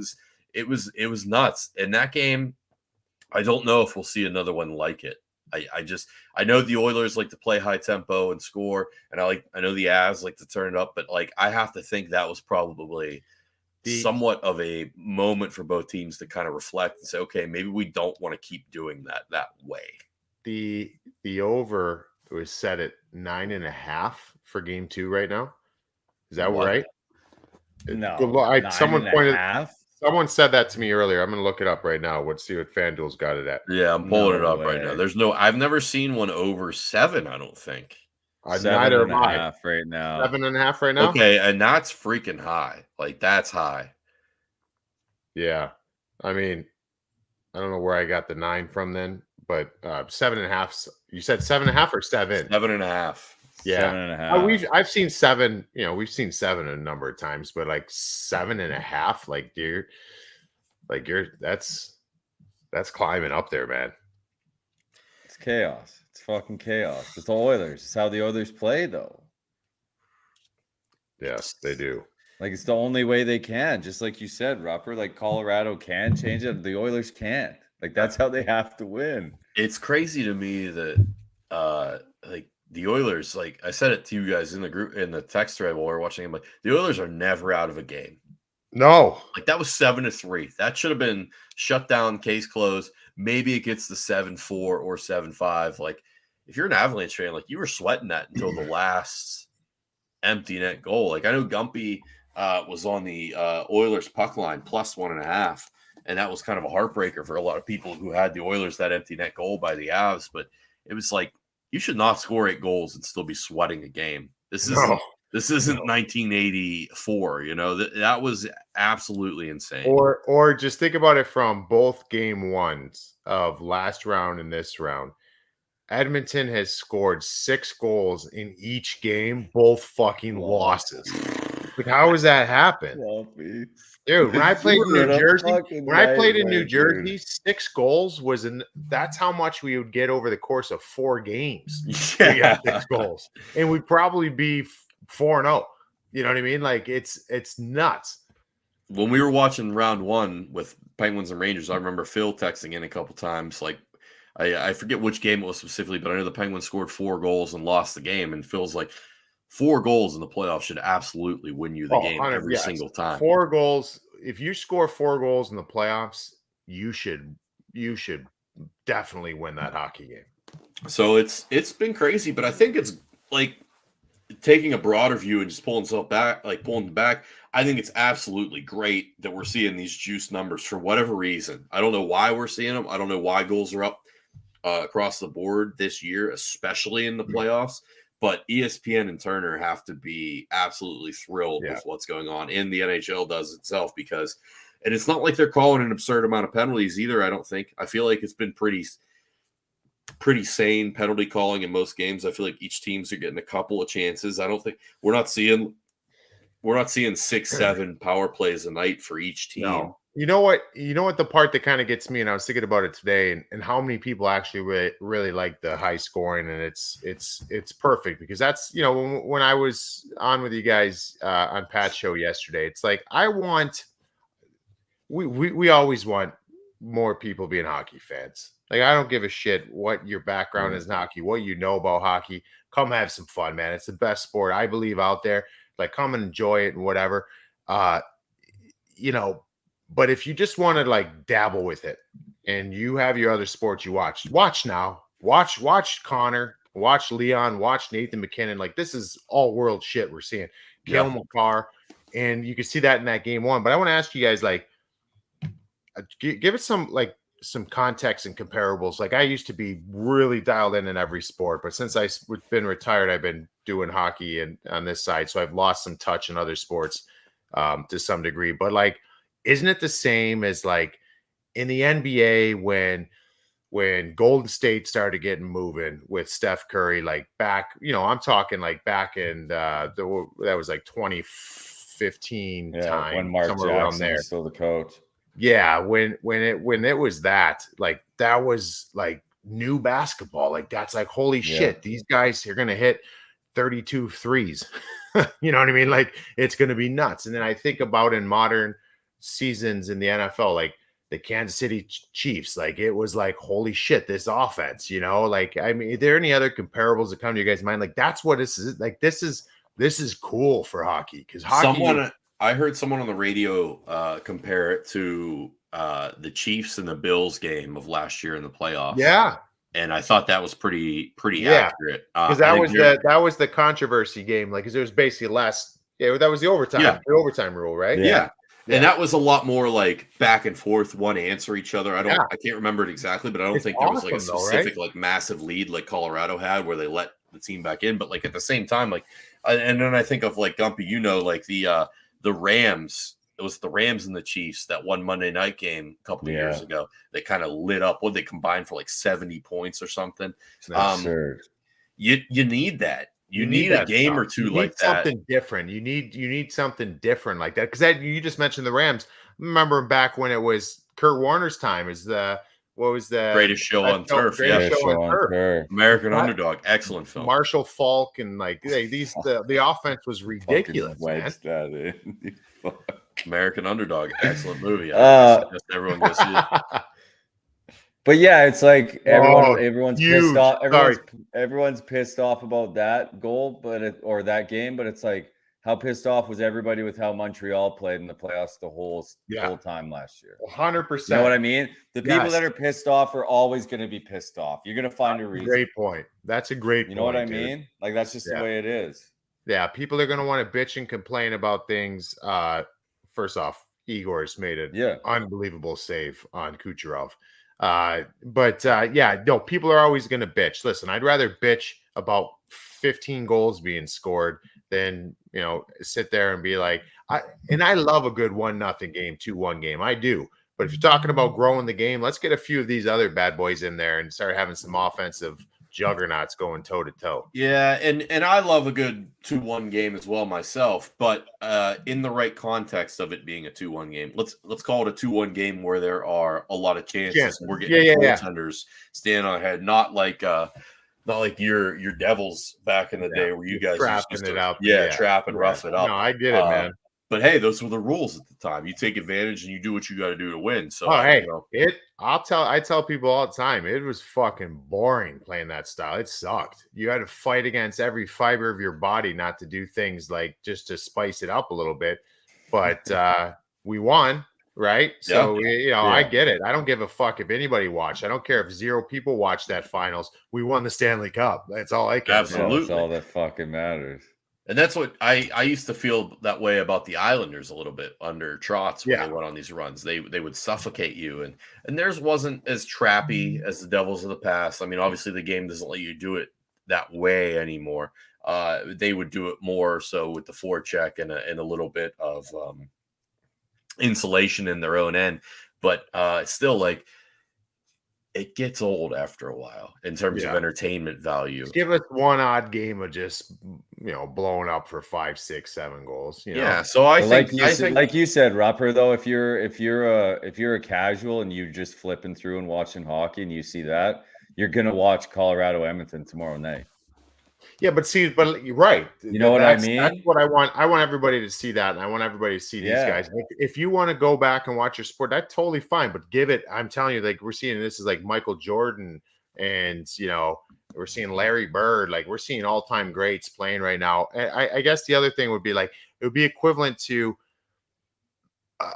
was nuts. In that game, I don't know if we'll see another one like it. I know the Oilers like to play high tempo and score, and I know the Avs like to turn it up, but I have to think that was probably somewhat of a moment for both teams to kind of reflect and say, okay, maybe we don't want to keep doing that way. The over was set at 9.5 for game 2 right now. Is that right? No, Someone Someone said that to me earlier. I'm going to look it up right now. Let's see what FanDuel's got it at. Yeah, I'm pulling it up right way. now. I've never seen one over 7, I don't think. Neither am I. 7.5 right now. 7.5 right now? Okay, and that's freaking high. Like, that's high. Yeah. I mean, I don't know where I got the 9 from then, but 7.5. You said 7.5 or 7? 7.5. Yeah. 7.5. I've seen 7, we've seen 7 a number of times, but like 7.5, that's climbing up there, man. It's chaos. It's fucking chaos. It's the Oilers. It's how the Oilers play, though. Yes, they do. Like, it's the only way they can. Just like you said, Rupper, like Colorado can change it. The Oilers can't. Like, that's how they have to win. It's crazy to me that like the Oilers, like I said it to you guys in the group in the text thread while we were watching them, like the Oilers are never out of a game. No. Like that was 7-3. That should have been shut down, case closed. Maybe it gets to 7-4 or 7-5. Like if you're an Avalanche fan, like you were sweating that until the last empty net goal. Like I know Gumpy was on the Oilers puck line plus 1.5. And that was kind of a heartbreaker for a lot of people who had the Oilers that empty net goal by the Avs. But it was like, you should not score 8 goals and still be sweating a game. This isn't 1984. That was absolutely insane. Or just think about it from both game ones of last round and this round. Edmonton has scored 6 goals in each game, both fucking losses. Like, how does that happen? Dude, when I played in New Jersey, 6 goals was that's how much we would get over the course of 4 games. Yeah. We got 6 goals. And we'd probably be 4-0. You know what I mean? Like it's nuts. When we were watching round 1 with Penguins and Rangers, I remember Phil texting in a couple times. Like I forget which game it was specifically, but I know the Penguins scored 4 goals and lost the game. And Phil's like, 4 goals in the playoffs should absolutely win you the game every single time. 4 goals. If you score 4 goals in the playoffs, you should definitely win that hockey game. So it's been crazy, but I think it's like taking a broader view and just pulling back. I think it's absolutely great that we're seeing these juice numbers for whatever reason. I don't know why we're seeing them. I don't know why goals are up across the board this year, especially in the playoffs. But ESPN and Turner have to be absolutely thrilled with what's going on. And the NHL does itself and it's not like they're calling an absurd amount of penalties either, I don't think. I feel like it's been pretty sane penalty calling in most games. I feel like each teams are getting a couple of chances. I don't think we're not seeing 6-7 power plays a night for each team. No. You know what the part that kind of gets me, and I was thinking about it today, and how many people actually really like the high scoring, and it's perfect because that's when I was on with you guys on Pat's show yesterday, it's like we always want more people being hockey fans. Like I don't give a shit what your background is in hockey, what you know about hockey. Come have some fun, man. It's the best sport I believe out there. Like come and enjoy it and whatever. But if you just want to like dabble with it and you have your other sports you watch now, watch Connor, watch Leon, watch Nathan McKinnon. Like this is all world shit we're seeing. Cale Makar, and you can see that in that game 1. But I want to ask you guys, like, give us some context and comparables. Like I used to be really dialed in every sport, but since I've been retired, I've been doing hockey and on this side. So I've lost some touch in other sports to some degree, but like, isn't it the same as like in the NBA when Golden State started getting moving with Steph Curry, like back, I'm talking like back in that was like 2015 time when Mark somewhere around Jackson there. was still the coach. Yeah, when it was that, like that was like new basketball. Like that's like holy shit, these guys are gonna hit 32 threes. You know what I mean? Like it's gonna be nuts. And then I think about in modern seasons in the NFL, like the Kansas City Chiefs, like it was like holy shit, this offense. Like I mean, are there any other comparables that come to your guys' mind? Like that's what this is. Like this is cool for hockey because hockey. I heard someone on the radio compare it to the Chiefs and the Bills game of last year in the playoffs. Yeah. And I thought that was pretty accurate. Because that was the controversy game. Like, because it was basically that was the overtime rule, right? Yeah. And that was a lot more like back and forth, one answer each other. I can't remember it exactly, but I don't think there was like a specific like massive lead like Colorado had where they let the team back in. But like at the same time, like, and then I think of like Gumpy, like the Rams. It was the Rams and the Chiefs that one Monday night game a couple of years ago. They kind of lit up. What they combined for like 70 points or something. Absurd. You need that. You need a game stuff. or two you like need something different. You need something different like that. Because you just mentioned the Rams. Remember back when it was Kurt Warner's time? What was the greatest show on turf? Greatest show on turf. American Underdog, excellent film. Marshall Falk and like the offense was ridiculous. Wedged that in. American Underdog, excellent movie. I suggest everyone go see it. But yeah, it's like everyone's pissed off. Everyone's pissed off about that goal, or that game. But it's like, how pissed off was everybody with how Montreal played in the playoffs the whole time last year? 100%. You know what I mean? The people that are pissed off are always going to be pissed off. You're going to find a reason. Great point. That's a great point. You know what I mean? Like, that's just the way it is. Yeah, people are going to want to bitch and complain about things. First off, Igor's made an unbelievable save on Kucherov. People are always going to bitch. Listen, I'd rather bitch about 15 goals being scored than, sit there and be like, I love a good 1-0 game, 2-1 game. I do. But if you're talking about growing the game, let's get a few of these other bad boys in there and start having some offensive juggernauts going toe to toe. Yeah, and I love a good 2-1 game as well myself, but in the right context of it being a 2-1 game. Let's call it a 2-1 game where there are a lot of chances. We're getting goaltenders standing on ahead, not like your Devils back in the day where you guys trapping it up. Trap and rough it up. No, I get it, man. But hey, those were the rules at the time. You take advantage and you do what you got to do to win. So, I tell people all the time, it was fucking boring playing that style. It sucked. You had to fight against every fiber of your body not to do things like just to spice it up a little bit. But we won, right? So I get it. I don't give a fuck if anybody watched. I don't care if 0 people watched that finals. We won the Stanley Cup. That's all I care. Absolutely, that's all that fucking matters. And that's what I used to feel that way about the Islanders a little bit under Trotz when they went on these runs. They would suffocate you, and theirs wasn't as trappy as the Devils of the past. I mean, obviously the game doesn't let you do it that way anymore. They would do it more so with the forecheck and a little bit of insulation in their own end, but still like. It gets old after a while in terms of entertainment value. Just give us one odd game of just blowing up for 5, 6, 7 goals. Yeah, so I think like you said, Rupper. Though, if you're a casual and you're just flipping through and watching hockey and you see that, you're gonna watch Colorado Edmonton tomorrow night. Yeah, but you're right. You know what I mean? That's what I want. I want everybody to see that, and I want everybody to see these guys. If you want to go back and watch your sport, that's totally fine. But give it. I'm telling you, like we're seeing this is like Michael Jordan, and we're seeing Larry Bird. Like we're seeing all-time greats playing right now. I guess the other thing would be like it would be equivalent to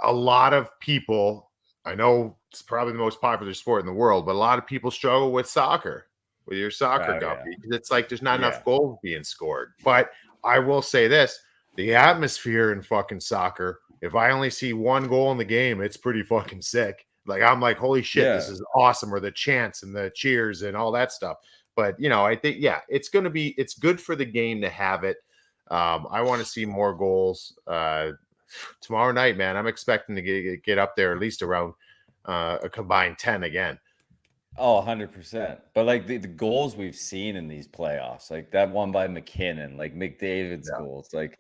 a lot of people. I know it's probably the most popular sport in the world, but a lot of people struggle with soccer. With your soccer guppy, because it's like there's not enough goals being scored. But I will say this: the atmosphere in fucking soccer. If I only see 1 goal in the game, it's pretty fucking sick. Like I'm like, holy shit, this is awesome, or the chants and the cheers and all that stuff. But I think it's good for the game to have it. I want to see more goals tomorrow night, man. I'm expecting to get up there at least around a combined 10 again. Oh, 100%. But like the goals we've seen in these playoffs, like that one by McKinnon, like McDavid's goals, like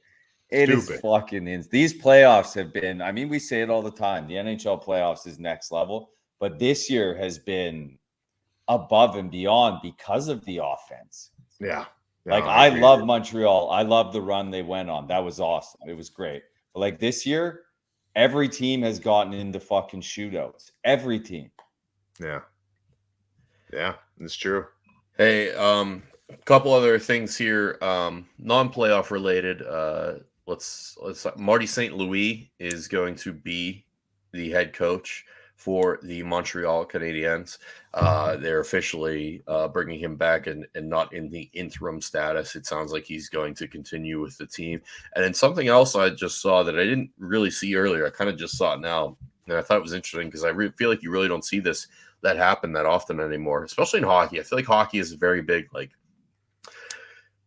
it is fucking these playoffs have been, I mean, we say it all the time. The NHL playoffs is next level, but this year has been above and beyond because of the offense. Yeah. Like I love Montreal. I love the run they went on. That was awesome. It was great. But like this year, every team has gotten into fucking shootouts. Every team. Yeah. Yeah, it's true. Hey, a couple other things here, non-playoff related. Let's Marty St. Louis is going to be the head coach for the Montreal Canadiens. They're officially bringing him back and not in the interim status. It sounds like he's going to continue with the team. And then something else I just saw that I didn't really see earlier. I kind of just saw it now. And I thought it was interesting because I feel like you really don't see that happen that often anymore, especially in hockey. I feel like hockey is very big, like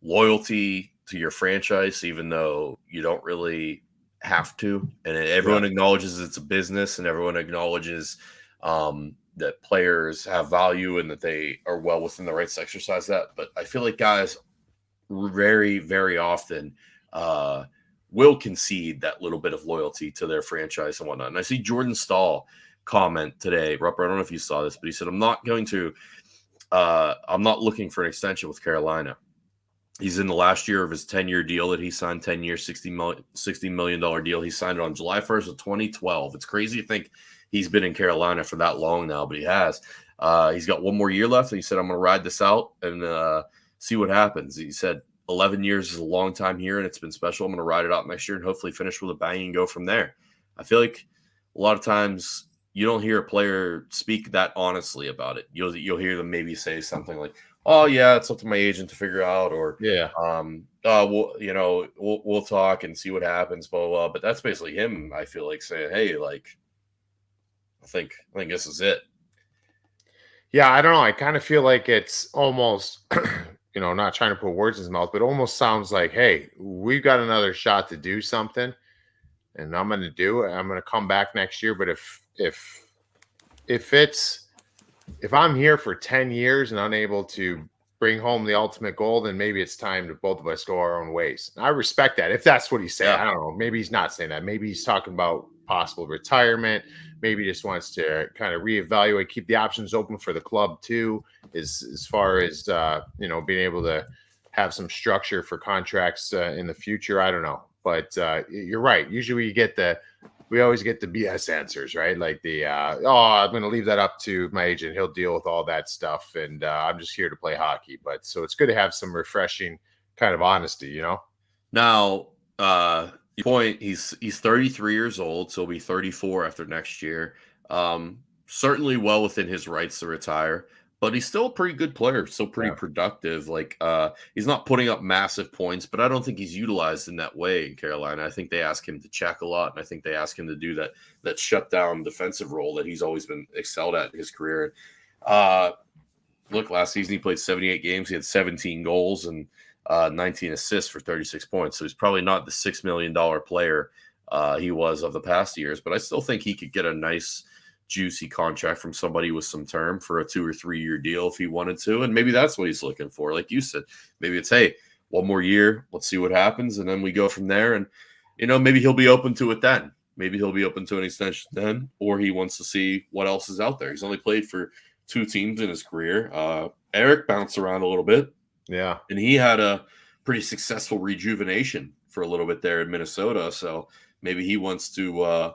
loyalty to your franchise, even though you don't really have to. And everyone acknowledges it's a business, and everyone acknowledges that players have value and that they are well within the rights to exercise that. But I feel like guys very, very often will concede that little bit of loyalty to their franchise and whatnot. And I see Jordan Stahl comment today, Rupper, I don't know if you saw this, but he said, I'm not looking for an extension with Carolina. He's in the last year of his 10-year deal that he signed, 10-year, $60 million deal. He signed it on July 1st of 2012. It's crazy to think he's been in Carolina for that long now, but he has. He's got one more year left, and he said, I'm going to ride this out and see what happens. He said, 11 years is a long time here, and it's been special. I'm going to ride it out next year and hopefully finish with a bang and go from there. I feel like a lot of times you don't hear a player speak that honestly about it. You'll hear them maybe say something like, "Oh yeah, it's up to my agent to figure out," or we'll talk and see what happens, blah, blah, blah. But that's basically him, I feel like, saying, "Hey, like, I think this is it." Yeah, I don't know. I kind of feel like it's almost, not trying to put words in his mouth, but it almost sounds like, hey, we've got another shot to do something, and I'm going to do it. I'm going to come back next year. But if I'm here for 10 years and unable to bring home the ultimate goal, then maybe it's time to both of us go our own ways. I respect that. If that's what he's saying, I don't know. Maybe he's not saying that. Maybe he's talking about possible retirement. Maybe he just wants to kind of reevaluate, keep the options open for the club too, as far as being able to have some structure for contracts in the future. I don't know, but you're right. Usually we always get the BS answers, right? Like I'm going to leave that up to my agent. He'll deal with all that stuff, and I'm just here to play hockey. But so it's good to have some refreshing kind of honesty, Now, your point, he's 33 years old, so he'll be 34 after next year. Certainly well within his rights to retire, but he's still a pretty good player, still pretty productive. Like he's not putting up massive points, but I don't think he's utilized in that way in Carolina. I think they ask him to check a lot, and I think they ask him to do that shutdown defensive role that he's always been excelled at in his career. Look, last season he played 78 games. He had 17 goals and 19 assists for 36 points. So he's probably not the $6 million player he was of the past years, but I still think he could get a nice, juicy contract from somebody with some term for a 2 or 3 year deal if he wanted to. And maybe that's what he's looking for. Like you said, maybe it's, hey, one more year, let's see what happens. And then we go from there. And, maybe he'll be open to it then. Maybe he'll be open to an extension then, or he wants to see what else is out there. He's only played for 2 teams in his career. Eric bounced around a little bit. Yeah. And he had a pretty successful rejuvenation for a little bit there in Minnesota. So maybe he wants to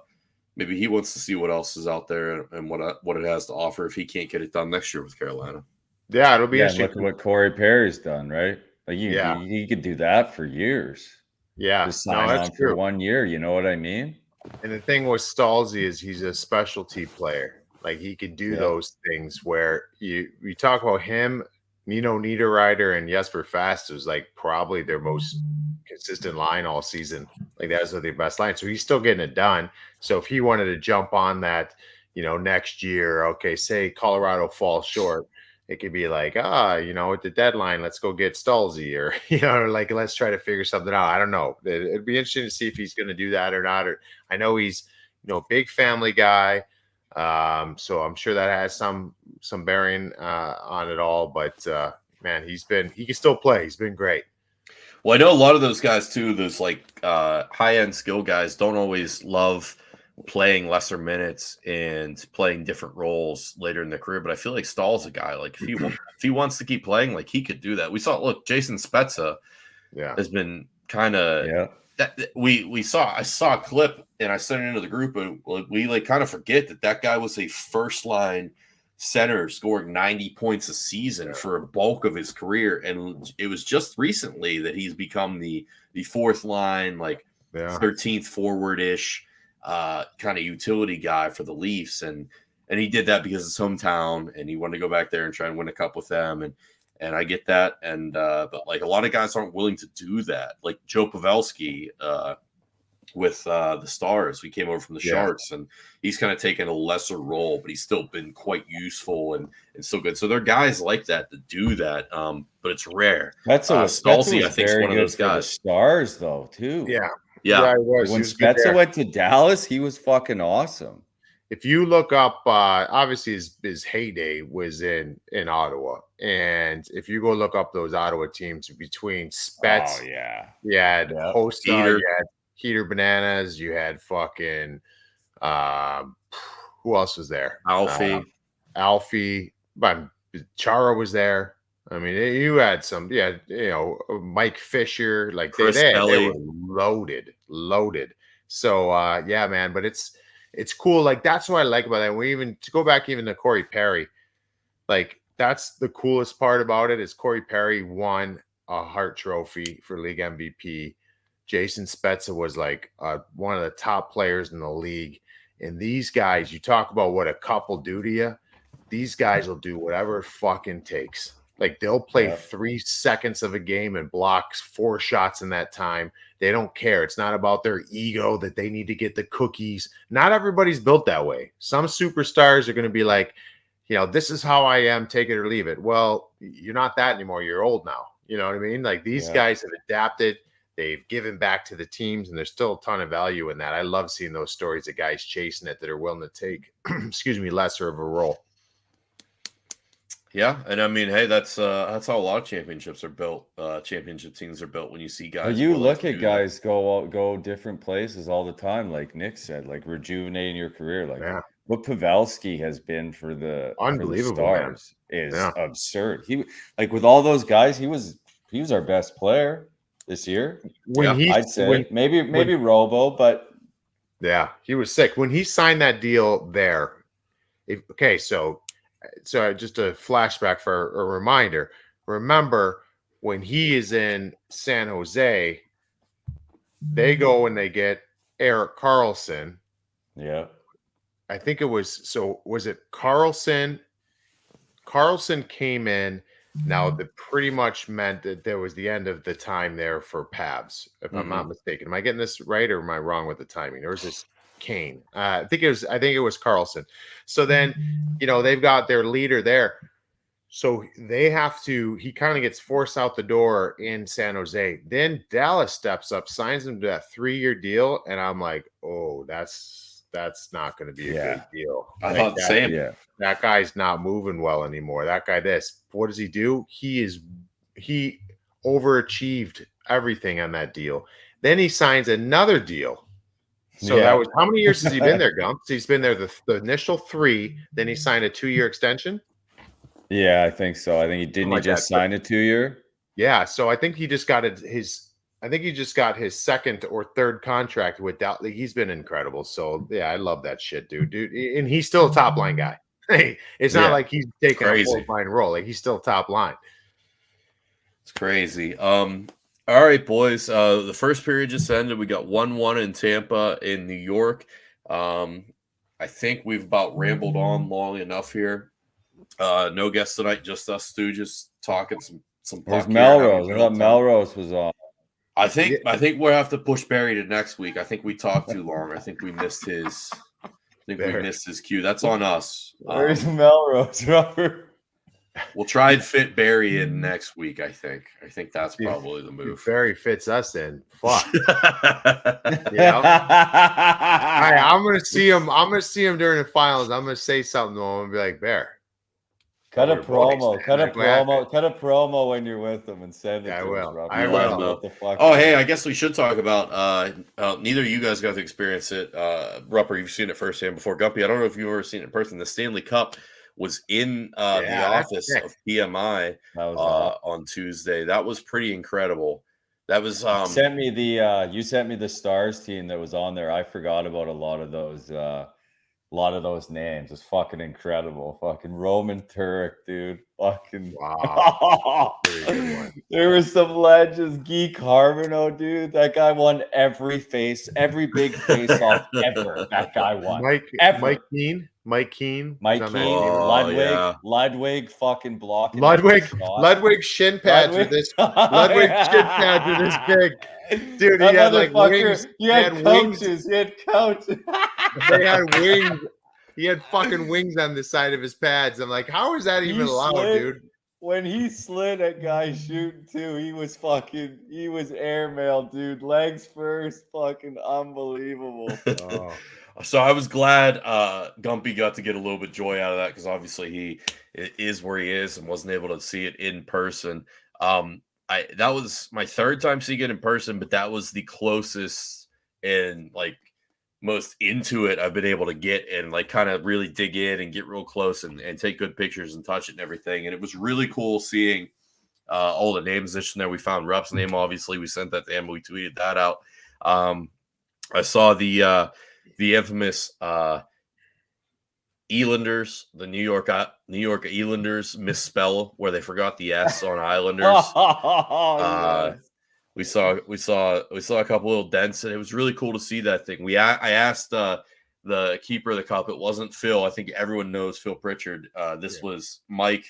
see what else is out there and what it has to offer if he can't get it done next year with Carolina. Yeah, it'll be interesting. Look at what Corey Perry's done, right? Like he could do that for years. Yeah. Just sign on for 1 year. You know what I mean? And the thing with Stalzy is he's a specialty player. Like he can do those things where you talk about him. Nino Niederreiter and Jesper Fast was like probably their most consistent line all season. Like that's their best line. So he's still getting it done. So if he wanted to jump on that, next year, okay, say Colorado falls short, it could be like, at the deadline, let's go get Stalzy or, like, let's try to figure something out. I don't know. It'd be interesting to see if he's going to do that or not. Or I know he's, big family guy. So I'm sure that has some bearing on it all, but man, he can still play. He's been great. Well, I know a lot of those guys too, those like high-end skill guys don't always love playing lesser minutes and playing different roles later in their career, but I feel like Stahl's a guy, like if he wants to keep playing, like he could do that. We saw, look, Jason Spezza has been kind of I saw a clip and I sent it into the group, and we like kind of forget that guy was a first line center scoring 90 points a season for a bulk of his career, and it was just recently that he's become the fourth line, like 13th forward ish kind of utility guy for the Leafs. And And he did that because it's hometown, and he wanted to go back there and try and win a cup with them. And I get that. And but like a lot of guys aren't willing to do that. Like Joe Pavelski with the Stars, we came over from the Sharks, and he's kind of taken a lesser role, but he's still been quite useful and still good. So there are guys like that do that, but it's rare. Stolze, I think, is one of those guys. The Stars, though, too. Yeah. When Spezza went to Dallas, he was fucking awesome. If you look up, obviously his heyday was in Ottawa, and if you go look up those Ottawa teams between Spezza, you had Hosta, you had Heater Bananas, you had fucking who else was there? Alfie, but Chara was there. I mean, you had some, Mike Fisher, like they were loaded. So man, but it's cool. Like that's what I like about that. We even to go back even to Corey Perry, like that's the coolest part about it is Corey Perry won a Hart Trophy for league MVP. Jason Spezza was like one of the top players in the league. And these guys, you talk about what a couple do to you. These guys will do whatever it fucking takes. Like they'll play 3 seconds of a game and blocks 4 shots in that time. They don't care. It's not about their ego that they need to get the cookies. Not everybody's built that way. Some superstars are going to be like, this is how I am, take it or leave it. Well, you're not that anymore. You're old now. You know what I mean? Like these guys have adapted. They've given back to the teams, and there's still a ton of value in that. I love seeing those stories of guys chasing it that are willing to take, lesser of a role. Yeah, and I mean, hey, that's how a lot of championships are built. Championship teams are built when you see guys. You look at guys go different places all the time, like Nick said, like rejuvenating your career. Like what Pavelski has been for the Stars is absurd. He with all those guys, he was our best player this year. I'd say maybe Robo, but he was sick when he signed that deal there. So just a flashback for a reminder. Remember when he is in San Jose, they go and they get Erik Karlsson. Yeah. I think it was it Karlsson? Karlsson came in. Now that pretty much meant that there was the end of the time there for Pabs, if I'm not mistaken. Am I getting this right or am I wrong with the timing? Or is this Kane? I think it was Karlsson. So then, they've got their leader there. So they have to, he kind of gets forced out the door in San Jose. Then Dallas steps up, signs him to that 3-year deal. And I'm like, oh, that's not going to be a good deal. I thought the same. Yeah. That guy's not moving well anymore. That guy, what does he do? He overachieved everything on that deal. Then he signs another deal. So that was, how many years has he been there, Gump? He's been there the initial 3, then he signed a 2-year extension. Yeah, I think so. I think he just sign a 2-year. Yeah, so I think he just got his second or third contract with Dallas. He's been incredible. So I love that shit, dude. And he's still a top line guy. Hey, it's not like he's taking a 4th-line role. Like he's still top line. It's crazy. All right, boys. The first period just ended. We got 1-1 in Tampa in New York. I think we've about rambled on long enough here. No guests tonight, just us stooges talking some. Where's Melrose? I thought Melrose was on. I think we'll have to push Barry to next week. I think we talked too long. I think we missed his. We missed his cue. That's on us. Where's Melrose, Robert? We'll try and fit Barry in next week. I think that's probably the move. Barry fits us in. Fuck. I'm gonna see him. I'm gonna see him during the finals. I'm gonna say something to him and be like, Bear. Cut a promo when you're with them and send it. I will. I will. Hey, I guess we should talk about. Neither of you guys got to experience it. Rupper, you've seen it firsthand before. Guppy, I don't know if you've ever seen it in person. The Stanley Cup was in the office of PMI on Tuesday. That was pretty incredible. That was you sent me the Stars team that was on there. I forgot about a lot of those. A lot of those names. It's fucking incredible. Fucking Roman Turek, dude. Fucking wow. There were some legends. Guy Carbonneau, dude. That guy won every big face off ever. That guy won. Mike Mike Keane. Mike He's on that Keane, team. Ludwig fucking blocking. Ludwig shin pads Ludwig. are this. Ludwig shin pads are this big. Dude, That he had like motherfucker, wings. He had coaches. They had wings. He had fucking wings on the side of his pads. I'm like, how is that even allowed, dude? When he slid at guys shooting too, he was airmail, dude. Legs first, fucking unbelievable. Oh. So I was glad Gumpy got to get a little bit joy out of that because obviously he is where he is and wasn't able to see it in person. That was my third time seeing it in person, but that was the closest and like most into it I've been able to get and like kind of really dig in and get real close and take good pictures and touch it and everything. And it was really cool seeing all the names in there. We found Rupp's name, obviously. We sent that to him. We tweeted that out. I saw the infamous Elanders, the New York Elanders misspell where they forgot the S on Islanders. Yes. We saw a couple little dents, and it was really cool to see that thing. I asked the keeper of the cup. It wasn't Phil. I think everyone knows Phil Pritchard. This was Mike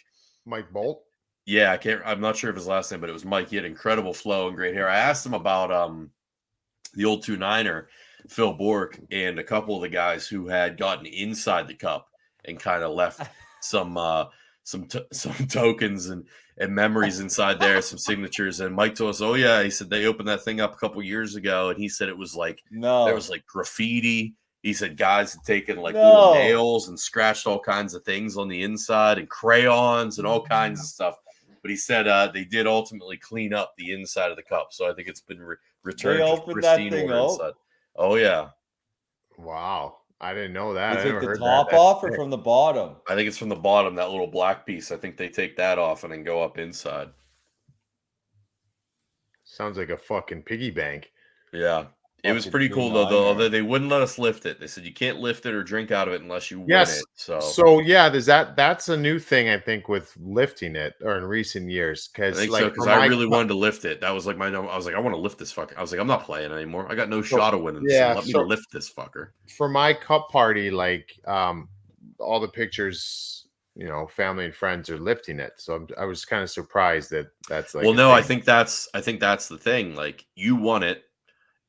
Bolt. Yeah, I'm not sure of his last name, but it was Mike. He had incredible flow and great hair. I asked him about the old 2-9er, Phil Bork, and a couple of the guys who had gotten inside the cup and kind of left some tokens and memories inside there, some signatures. And Mike told us, oh yeah, he said they opened that thing up a couple years ago, and he said it was like there was like graffiti. He said guys had taken like little nails and scratched all kinds of things on the inside and crayons and all kinds of stuff. But he said they did ultimately clean up the inside of the cup, so I think it's been returned to pristine inside. Oh yeah! Wow, I didn't know that. Is it the top off or from the bottom? I think it's from the bottom. That little black piece. I think they take that off and then go up inside. Sounds like a fucking piggy bank. Yeah. It was pretty cool though. Although they wouldn't let us lift it. They said you can't lift it or drink out of it unless you win it. So yeah, that's a new thing I think with lifting it or in recent years. Because I really wanted to lift it. That was like I was like, I want to lift this fucker. I was like, I'm not playing anymore. I got no shot of winning. Yeah, so let me lift this fucker. For my cup party, like all the pictures, family and friends are lifting it. So I was kind of surprised that's like. Well, no, I think that's the thing. Like you won it.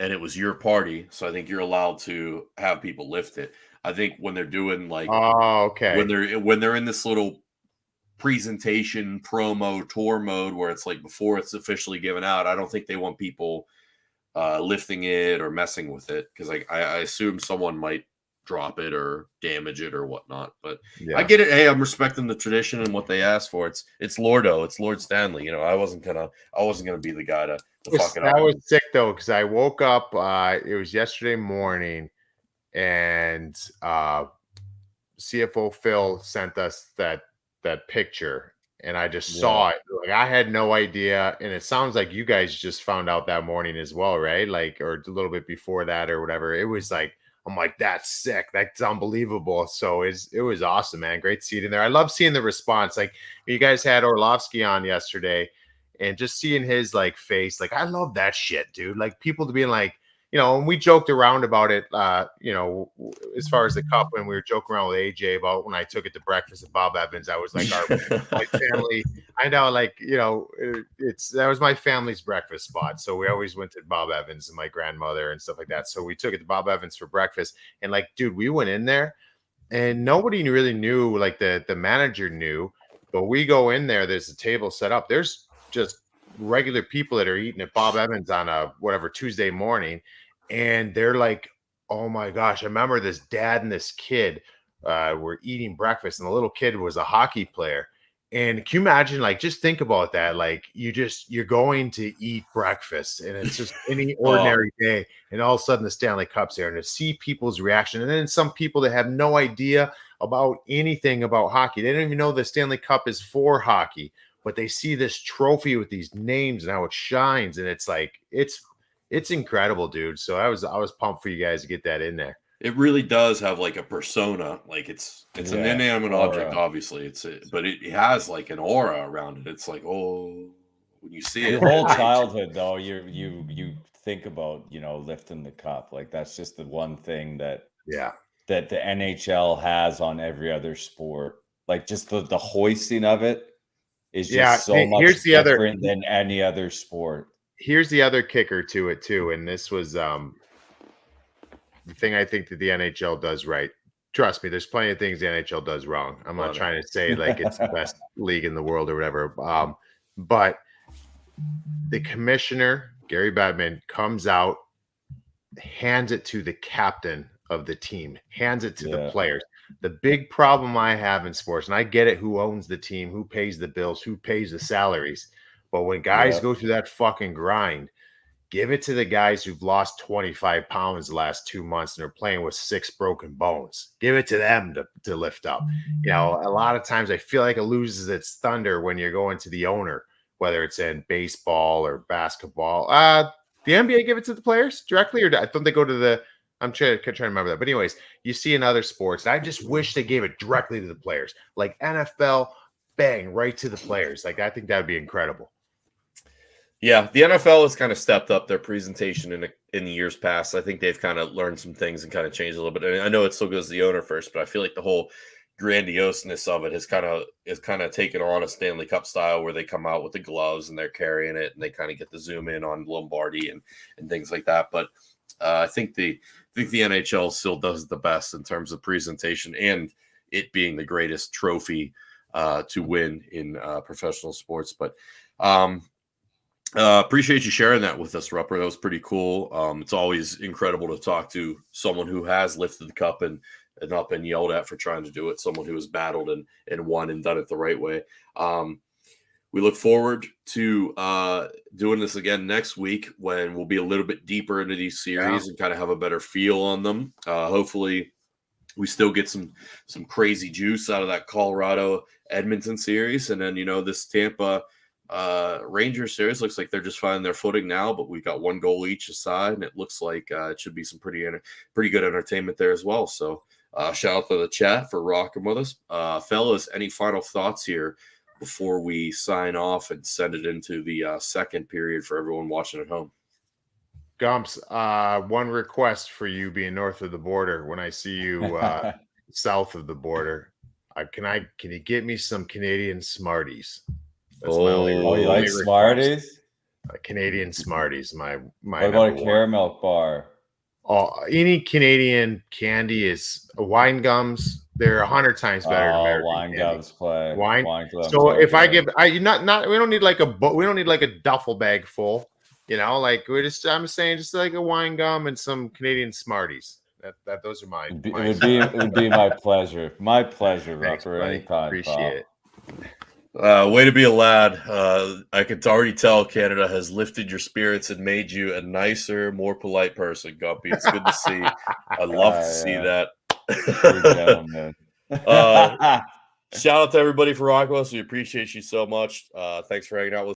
And it was your party, so I think you're allowed to have people lift it. I think when they're doing like, when they're in this little presentation promo tour mode where it's like before it's officially given out, I don't think they want people lifting it or messing with it because I assume someone might drop it or damage it or whatnot. But yeah. I get it. Hey, I'm respecting the tradition and what they asked for. It's Lordo. It's Lord Stanley. I wasn't gonna be the guy to fuck it up. That was sick though, because I woke up. It was yesterday morning, and CFO Phil sent us that picture, and I just saw it. Like I had no idea, and it sounds like you guys just found out that morning as well, right? Like, or a little bit before that, or whatever. It was like. I'm like, that's sick. That's unbelievable. So it was awesome, man. Great seeing in there. I love seeing the response. Like you guys had Orlovsky on yesterday and just seeing his like face. Like, I love that shit, dude. Like people to being like, and we joked around about it, as far as the cup, when we were joking around with AJ about when I took it to breakfast at Bob Evans, I was like, my family, I know, like, that was my family's breakfast spot. So we always went to Bob Evans and my grandmother and stuff like that. So we took it to Bob Evans for breakfast. And like, dude, we went in there and nobody really knew, like the manager knew, but we go in there, there's a table set up. There's just regular people that are eating at Bob Evans on a Tuesday morning, and they're like, oh my gosh, I remember this dad and this kid were eating breakfast, and the little kid was a hockey player. And can you imagine, like, just think about that, like you're going to eat breakfast and it's just any ordinary day, and all of a sudden the Stanley Cup's there, and to see people's reaction. And then some people that have no idea about anything about hockey, they don't even know the Stanley Cup is for hockey, but they see this trophy with these names and how it shines, and it's like it's incredible, dude. So I was pumped for you guys to get that in there. It really does have like a persona, like it's an inanimate object, obviously. But it has like an aura around it. It's like, when you see it. Your whole childhood, though, you think about lifting the cup, like that's just the one thing that that the NHL has on every other sport. Like just the hoisting of it is just so much different than any other sport. Here's the other kicker to it too, and this was the thing I think that the NHL does right. Trust me, there's plenty of things the NHL does wrong. I'm not trying to say like it's the best league in the world or whatever. But the commissioner, Gary Bettman, comes out, hands it to the captain of the team, hands it to the players. The big problem I have in sports, and I get it, who owns the team, who pays the bills, who pays the salaries. But when guys go through that fucking grind, give it to the guys who've lost 25 pounds the last 2 months and they're playing with 6 broken bones. Give it to them to lift up. You know, a lot of times I feel like it loses its thunder when you're going to the owner, whether it's in baseball or basketball. The NBA give it to the players directly, or I don't they go to the – I'm trying to remember that. But anyways, you see in other sports, I just wish they gave it directly to the players. Like NFL, bang, right to the players. Like I think that would be incredible. Yeah, the NFL has kind of stepped up their presentation in the years past. I think they've kind of learned some things and kind of changed a little bit. I mean, I know it still goes to the owner first, but I feel like the whole grandioseness of it has kind of taken on a Stanley Cup style where they come out with the gloves and they're carrying it and they kind of get the zoom in on Lombardi and things like that. But I think the NHL still does the best in terms of presentation and it being the greatest trophy to win in professional sports. But appreciate you sharing that with us, Rupper. That was pretty cool. It's always incredible to talk to someone who has lifted the cup and not been yelled at for trying to do it, someone who has battled and won and done it the right way. We look forward to doing this again next week when we'll be a little bit deeper into these series and kind of have a better feel on them. Hopefully we still get some crazy juice out of that Colorado Edmonton series. And then, this Tampa Rangers series looks like they're just finding their footing now, but we've got 1 goal each side, and it looks like it should be some pretty good entertainment there as well. So shout out to the chat for rocking with us. Fellas, any final thoughts here before we sign off and send it into the second period for everyone watching at home? Gumps, one request for you being north of the border. When I see you south of the border, can you get me some Canadian Smarties? That's my only you like request. Smarties? Canadian Smarties, my what about a caramel bar? Oh, any Canadian candy is wine gums. They're 100 times better than American wine candy. gums play. Wine. Gums So if I give, we don't need like a duffel bag full. Like I'm saying just like a wine gum and some Canadian Smarties. That those are mine. It would be my pleasure. My pleasure, Rupper. Anytime. Appreciate it. Way to be a lad. I can already tell Canada has lifted your spirits and made you a nicer, more polite person, Guppy. It's good to see. I love to see that. Shout out to everybody for rocking with us. We appreciate you so much. Thanks for hanging out with us.